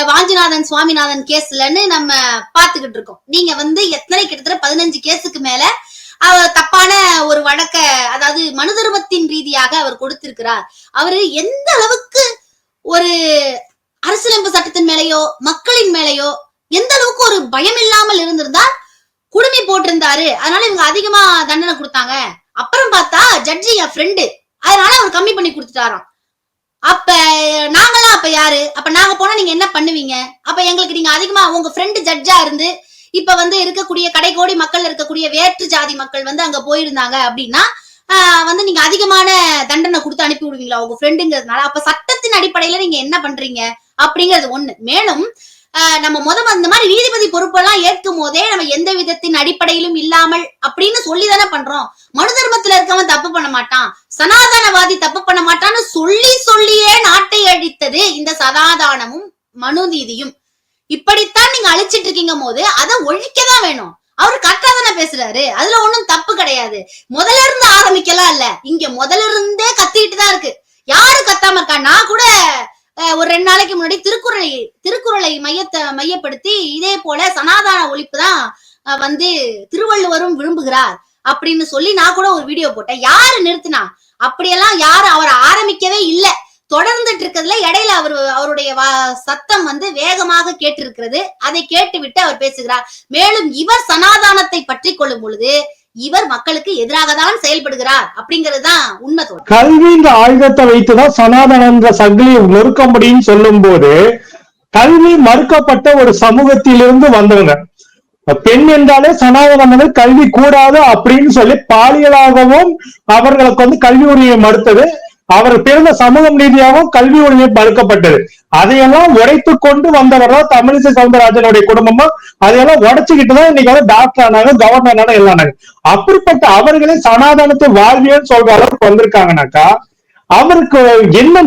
வாஞ்சிநாதன் சுவாமிநாதன் கேஸ்லன்னு நம்ம பாத்துக்கிட்டு இருக்கோம். நீங்க வந்து எத்தனை கிட்டத்தட்ட 15 கேஸுக்கு மேல தப்பான ஒரு வழக்க, அதாவது மனு தர்மத்தின் ரீதியாக அவர் கொடுத்திருக்கிறார். அவரு எந்த அளவுக்கு ஒரு அரசியலமைப்பு சட்டத்தின் மேலேயோ மக்களின் மேலேயோ எந்த அளவுக்கு ஒரு பயம் இல்லாமல் இருந்திருந்தா குடுமி போட்டிருந்தாரு, அதனால இவங்க அதிகமா தண்டனை கொடுத்தாங்க. அப்புறம் பார்த்தா ஜட்ஜி என் ஃப்ரெண்டு, அதனால அவர் கம்மி பண்ணி கொடுத்துட்டாராம். அப்ப நாங்களாம் அப்ப யாரு? அப்ப நாங்க போனா நீங்க என்ன பண்ணுவீங்க? அப்ப எங்களுக்கு நீங்க அதிகமா உங்க ஃப்ரெண்டு ஜட்ஜா இருந்து இப்ப வந்து இருக்கக்கூடிய கடைக்கோடி மக்கள் இருக்கக்கூடிய வேற்று ஜாதி மக்கள் வந்து அங்க போயிருந்தாங்க அப்படின்னா வந்து நீங்க அதிகமான தண்டனை கொடுத்து அனுப்பி விடுவீங்களா உங்க ஃப்ரெண்டுங்கிறதுனால? அப்ப சட்டத்தின் அடிப்படையில நீங்க என்ன பண்றீங்க அப்படிங்கிறது ஒண்ணு. மேலும் நம்ம இந்த மாதிரி நீதிபதி பொறுப்பெல்லாம் ஏற்கும் போதே நம்ம எந்த விதத்தின் அடிப்படையிலும் இல்லாமல் அப்படின்னு சொல்லிதானே பண்றோம். மனு தர்மத்துல இருக்கவன் தப்பு பண்ண மாட்டான், சனாதனவாதி தப்பு பண்ண மாட்டான்னு சொல்லியே நாட்டை அழித்தது இந்த சனாதானமும் மனு நீதியும். இப்படித்தான் நீங்க அழிச்சிட்டு இருக்கீங்க போது அதை ஒழிக்கதான் வேணும். அவரு கரெக்டா தானே பேசுறாரு, அதுல ஒண்ணும் தப்பு கிடையாது. முதல்ல இருந்து ஆரம்பிக்கலாம் இல்ல, இங்க முதல்ல இருந்தே கத்திட்டு தான் இருக்கு. யாரு கத்தாம இருக்கா? நான் கூட ஒரு 2 நாளைக்கு முன்னாடி திருக்குறளை மையப்படுத்தி இதே போல சனாதன ஒழிப்பு தான் வந்து திருவள்ளுவரும் விரும்புகிறார் அப்படின்னு சொல்லி நான் கூட ஒரு வீடியோ போட்டேன். யாரு நிறுத்தினா? அப்படியெல்லாம் யாரும் அவர் ஆரம்பிக்கவே இல்லை. தொடர்ந்துட்டு இருக்கிறதுல இடையில அவருடைய சத்தம் வந்து வேகமாக கேட்டிருக்கிறது. அதை கேட்டுவிட்டு அவர் பேசுகிறார். மேலும் இவர் சனாதானத்தை பற்றி கொள்ளும் பொழுது இவர் மக்களுக்கு எதிராக தான் செயல்படுகிறார் அப்படிங்கறதுதான் உண்மை. கல்வின்ற ஆயுதத்தை வைத்துதான் சனாதன சங்கிலியை நொறுக்க முடியும் சொல்லும் போது கல்வி மறுக்கப்பட்ட ஒரு சமூகத்திலிருந்து வந்தவங்க. பெண் என்றாலே சனாதனம் கல்வி கூடாது அப்படின்னு சொல்லி பாலியலாகவும் அவர்களுக்கு வந்து கல்வி உரிமையை மறுத்தது. அவர் பிறந்த சமூகம் ரீதியாகவும் கல்வி உரிமை மறுக்கப்பட்டது. அதையெல்லாம் உடைத்து கொண்டு வந்தவர் தான் தமிழிசை சவுந்தரராஜனுடைய குடும்பமும். அதையெல்லாம் உடைச்சுக்கிட்டுதான் இன்னைக்கு வந்து டாக்டர் ஆனாங்க, கவர்னர் ஆனாங்க, எல்லாம் ஆனாங்க. அப்படிப்பட்ட அவர்களே சனாதனத்தை வாழ்வியல் சொல்ற அளவுக்கு வந்திருக்காங்கனாக்கா அவருக்கு என்ன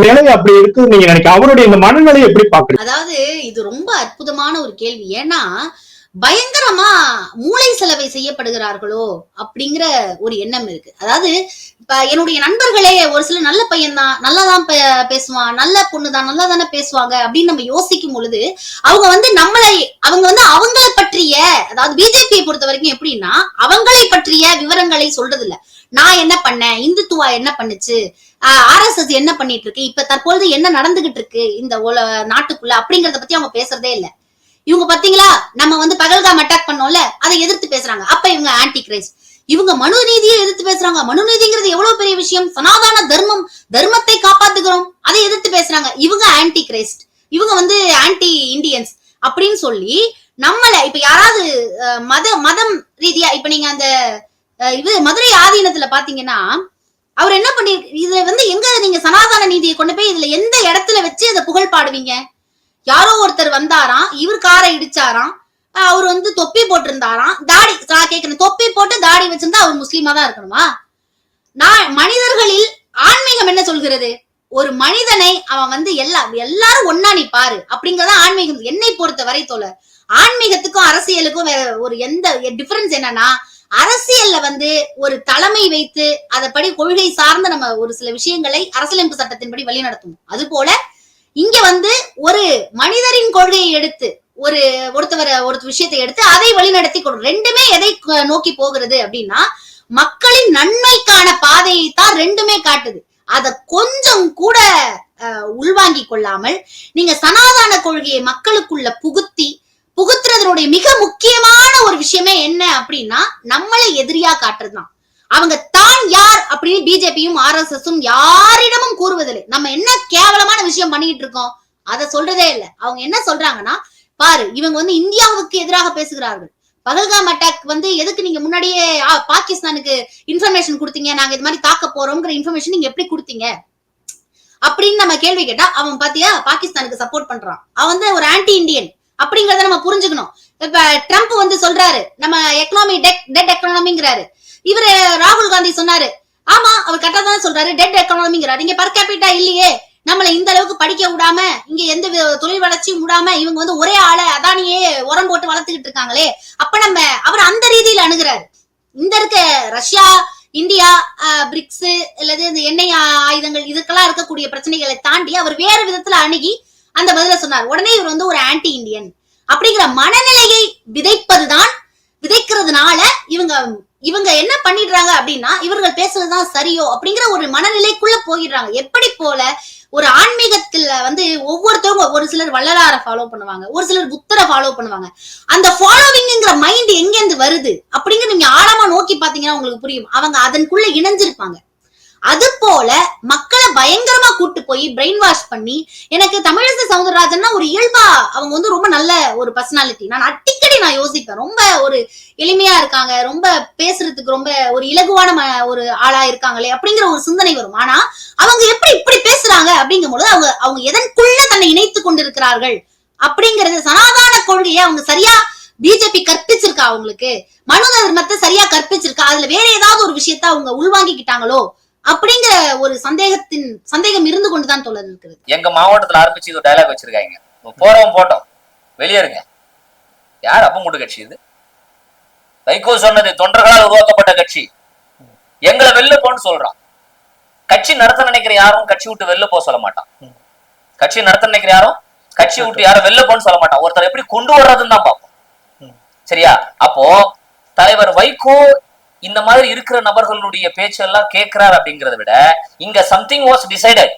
நிலை அப்படி இருக்குன்னு நீங்க நினைக்க? அவருடைய இந்த மனநிலையை எப்படி பாக்குறீங்க? அதாவது இது ரொம்ப அற்புதமான ஒரு கேள்வி. ஏன்னா பயங்கரமா மூளை செலவை செய்யப்படுகிறார்களோ அப்படிங்கிற ஒரு எண்ணம் இருக்கு. அதாவது இப்ப என்னுடைய நண்பர்களே ஒரு சில நல்ல பையன் தான், நல்லாதான் பேசுவான், நல்ல பொண்ணுதான், நல்லா தானே பேசுவாங்க அப்படின்னு நம்ம யோசிக்கும் பொழுது அவங்க வந்து அவங்களை பற்றிய, அதாவது பிஜேபியை பொறுத்த வரைக்கும் எப்படின்னா அவங்களை பற்றிய விவரங்களை சொல்றது இல்ல. நான் என்ன பண்ணேன், இந்துத்துவா என்ன பண்ணுச்சு, RSS என்ன பண்ணிட்டு இருக்கு, இப்ப தற்பொழுது என்ன நடந்துகிட்டு இருக்கு இந்த நாட்டுக்குள்ள அப்படிங்கறத பத்தி அவங்க பேசுறதே இல்ல. இவங்க பாத்தீங்களா, நம்ம வந்து பகல்காம் அட்டாக் பண்ணோம்ல, அதை எதிர்த்து பேசுறாங்க. அப்ப இவங்க ஆன்டி கிரைஸ்ட். இவங்க மனு நீதியை எதிர்த்து பேசுறாங்க. மனு நீதிங்கிறது எவ்வளவு பெரிய விஷயம், சனாதன தர்மத்தை காப்பாத்துகிறோம், அதை எதிர்த்து பேசுறாங்க. இவங்க ஆன்டி கிரைஸ்ட், இவங்க வந்து ஆன்டி இண்டியன்ஸ் அப்படின்னு சொல்லி நம்மள இப்ப யாராவது மதம் ரீதியா இப்ப நீங்க அந்த மதுரை ஆதீனத்துல பாத்தீங்கன்னா அவர் என்ன பண்ணி இதுல வந்து எங்க நீங்க சனாதன நீதியை கொண்டு போய் இதுல எந்த இடத்துல வச்சு அதை புகழ் பாடுவீங்க? யாரோ ஒருத்தர் வந்தாராம், இவர் காரை இடிச்சாராம், அவர் வந்து தொப்பி போட்டிருந்தாராம், தாடி கேட்கணும், தொப்பி போட்டு தாடி வச்சிருந்தா அவர் முஸ்லீமா தான் இருக்கணுமா? மனிதர்களில் ஆன்மீகம் என்ன சொல்கிறது? ஒரு மனிதனை அவன் வந்து எல்லாரும் ஒன்னா நீ பாரு அப்படிங்கறத ஆன்மீகம். என்னை பொறுத்த வரை தோழர், ஆன்மீகத்துக்கும் அரசியலுக்கும் வேற ஒரு எந்த டிஃபரன்ஸ் என்னன்னா, அரசியல்ல வந்து ஒரு தலைமை வைத்து அதப்படி கொள்கை சார்ந்த நம்ம ஒரு சில விஷயங்களை அரசியலமைப்பு சட்டத்தின்படி வழி நடத்தும். அது போல இங்க வந்து ஒரு மனிதரின் கொள்கையை எடுத்து ஒரு விஷயத்தை எடுத்து அதை வழிநடத்தி கொள்ளும். ரெண்டுமே எதை நோக்கி போகிறது அப்படின்னா மக்களின் நன்மைக்கான பாதையை தான் ரெண்டுமே காட்டுது. அத கொஞ்சம் கூட உள்வாங்கி கொள்ளாமல் நீங்க சனாதன கொள்கையை மக்களுக்குள்ள புகுத்துறதனுடைய மிக முக்கியமான ஒரு விஷயமே என்ன அப்படின்னா நம்மளை எதிரியா காட்டுறதுதான். அவங்க தான் யார் அப்படின்னு பிஜேபியும் RSSம் யாரிடமும் கூறுவதில்லை. நம்ம என்ன கேவலமான விஷயம் பண்ணிட்டு இருக்கோம் அதை சொல்றதே இல்லை. அவங்க என்ன சொல்றாங்கன்னா, பாரு இவங்க வந்து இந்தியாவுக்கு எதிராக பேசுகிறார்கள். பகல்காம் அட்டாக் வந்து எதுக்கு நீங்க முன்னாடியே பாகிஸ்தானுக்கு இன்ஃபர்மேஷன் கொடுத்தீங்க, நாங்க இது மாதிரி தாக்க போறோம்ங்கிற இன்ஃபர்மேஷன் நீங்க எப்படி கொடுத்தீங்க அப்படின்னு நம்ம கேள்வி கேட்டா, அவன் பாத்தியா பாகிஸ்தானுக்கு சப்போர்ட் பண்றான், அவன் வந்து ஒரு ஆன்டி இண்டியன் அப்படிங்கறத நம்ம புரிஞ்சுக்கணும். இப்ப ட்ரம்ப் வந்து சொல்றாரு நம்ம எக்கனாமி டெட் எக்கனாமிங்கிறாரு. இவரு ராகுல் காந்தி சொன்னாரு, ஆமா அவர் கரெக்டா தான் சொல்றாரு, டெட் எக்கனாமிங்கிறாரு. இங்க பர் கேபிட்டா இல்லையே, நம்மள இந்த அளவுக்கு படிக்க விடாம, இங்க எந்த தொழில் வளர்ச்சியும் விடாம இவங்க வந்து ஒரே ஆளை அதானியே உரம் போட்டு வளர்த்துக்கிட்டு இருக்காங்களே, அப்ப நம்ம அவர் அந்த ரீதியில அணுகிறாரு. இந்த இருக்க ரஷ்யா, இந்தியா, பிரிக்ஸ் அல்லது இந்த எண்ணெய் ஆயுதங்கள் இதுக்கெல்லாம் இருக்கக்கூடிய பிரச்சனைகளை தாண்டி அவர் வேறு விதத்துல அணுகி அந்த பதில சொன்னார். உடனே இவர் வந்து ஒரு ஆன்டி இண்டியன் அப்படிங்கிற மனநிலையை விதைக்கிறதுனால இவங்க இவங்க என்ன பண்ணிடுறாங்க அப்படின்னா இவர்கள் பேசுறதுதான் சரியோ அப்படிங்கிற ஒரு மனநிலைக்குள்ள போயிடுறாங்க. எப்படி போல ஒரு ஆன்மீகத்துல வந்து ஒவ்வொருத்தவங்க ஒரு சிலர் வள்ளலார ஃபாலோ பண்ணுவாங்க, ஒரு சிலர் புத்தரை ஃபாலோ பண்ணுவாங்க. அந்த ஃபாலோவிங்ங்கிற மைண்ட் எங்க இருந்து வருது அப்படிங்கிற நீங்க ஆழமா நோக்கி பாத்தீங்கன்னா உங்களுக்கு புரியும். அவங்க அதற்குள்ள இணைஞ்சிருப்பாங்க. அது போல மக்களை பயங்கரமா கூட்டு போய் பிரெயின் வாஷ் பண்ணி, எனக்கு தமிழிசை சவுந்தரராஜன்னா ஒரு இயல்பா அவங்க வந்து ரொம்ப நல்ல ஒரு பர்சனாலிட்டி. நான் அடிக்கடி யோசிப்பேன். ரொம்ப ஒரு எளிமையா இருக்காங்க, ரொம்ப பேசுறதுக்கு ரொம்ப ஒரு இலகுவான ஒரு ஆளா இருக்காங்களே அப்படிங்கிற ஒரு சிந்தனை வரும். ஆனா அவங்க எப்படி இப்படி பேசுறாங்க அப்படிங்கும்போது அவங்க அவங்க எதற்குள்ள தன்னை இணைத்துக் கொண்டிருக்கிறார்கள் அப்படிங்கறது சனாதான கொள்கையை அவங்க சரியா பிஜேபி கற்பிச்சிருக்கா, அவங்களுக்கு மனு தர்மத்தை சரியா கற்பிச்சிருக்கா, அதுல வேற ஏதாவது ஒரு விஷயத்த அவங்க உள்வாங்கிக்கிட்டாங்களோ அப்படிங்கிற ஒரு சந்தேகம் இருந்து கொண்டுதான் தொடர் இருக்கிறது. எங்க மாவட்டத்துல ஆரம்பிச்சு இது டயலாக் வச்சிருக்காங்க, போறவன் போட்டோம் வெளியேறுங்க. யார் அப்ப மூட்டு கட்சி இது? வைகோ சொன்னது தொண்டர்களால் உருவாக்கப்பட்ட கட்சி, எங்களை வெளில போன்னு சொல்றான். கட்சி நடத்த நினைக்கிற யாரும் கட்சி விட்டு வெளில போக சொல்ல மாட்டான். கட்சி நடத்த நினைக்கிற யாரும் கட்சி விட்டு யாரும் வெளில போன்னு சொல்ல மாட்டான். ஒருத்தர் எப்படி கொண்டு வர்றதுன்னு தான் பார்ப்போம். சரியா? அப்போ தலைவர் வைகோ இந்த மாதிரி இருக்கிற நபர்களுடைய பேச்செல்லாம் கேட்கிறார் அப்படிங்கறத விட இங்க சம்திங் வாஸ் டிசைடட்.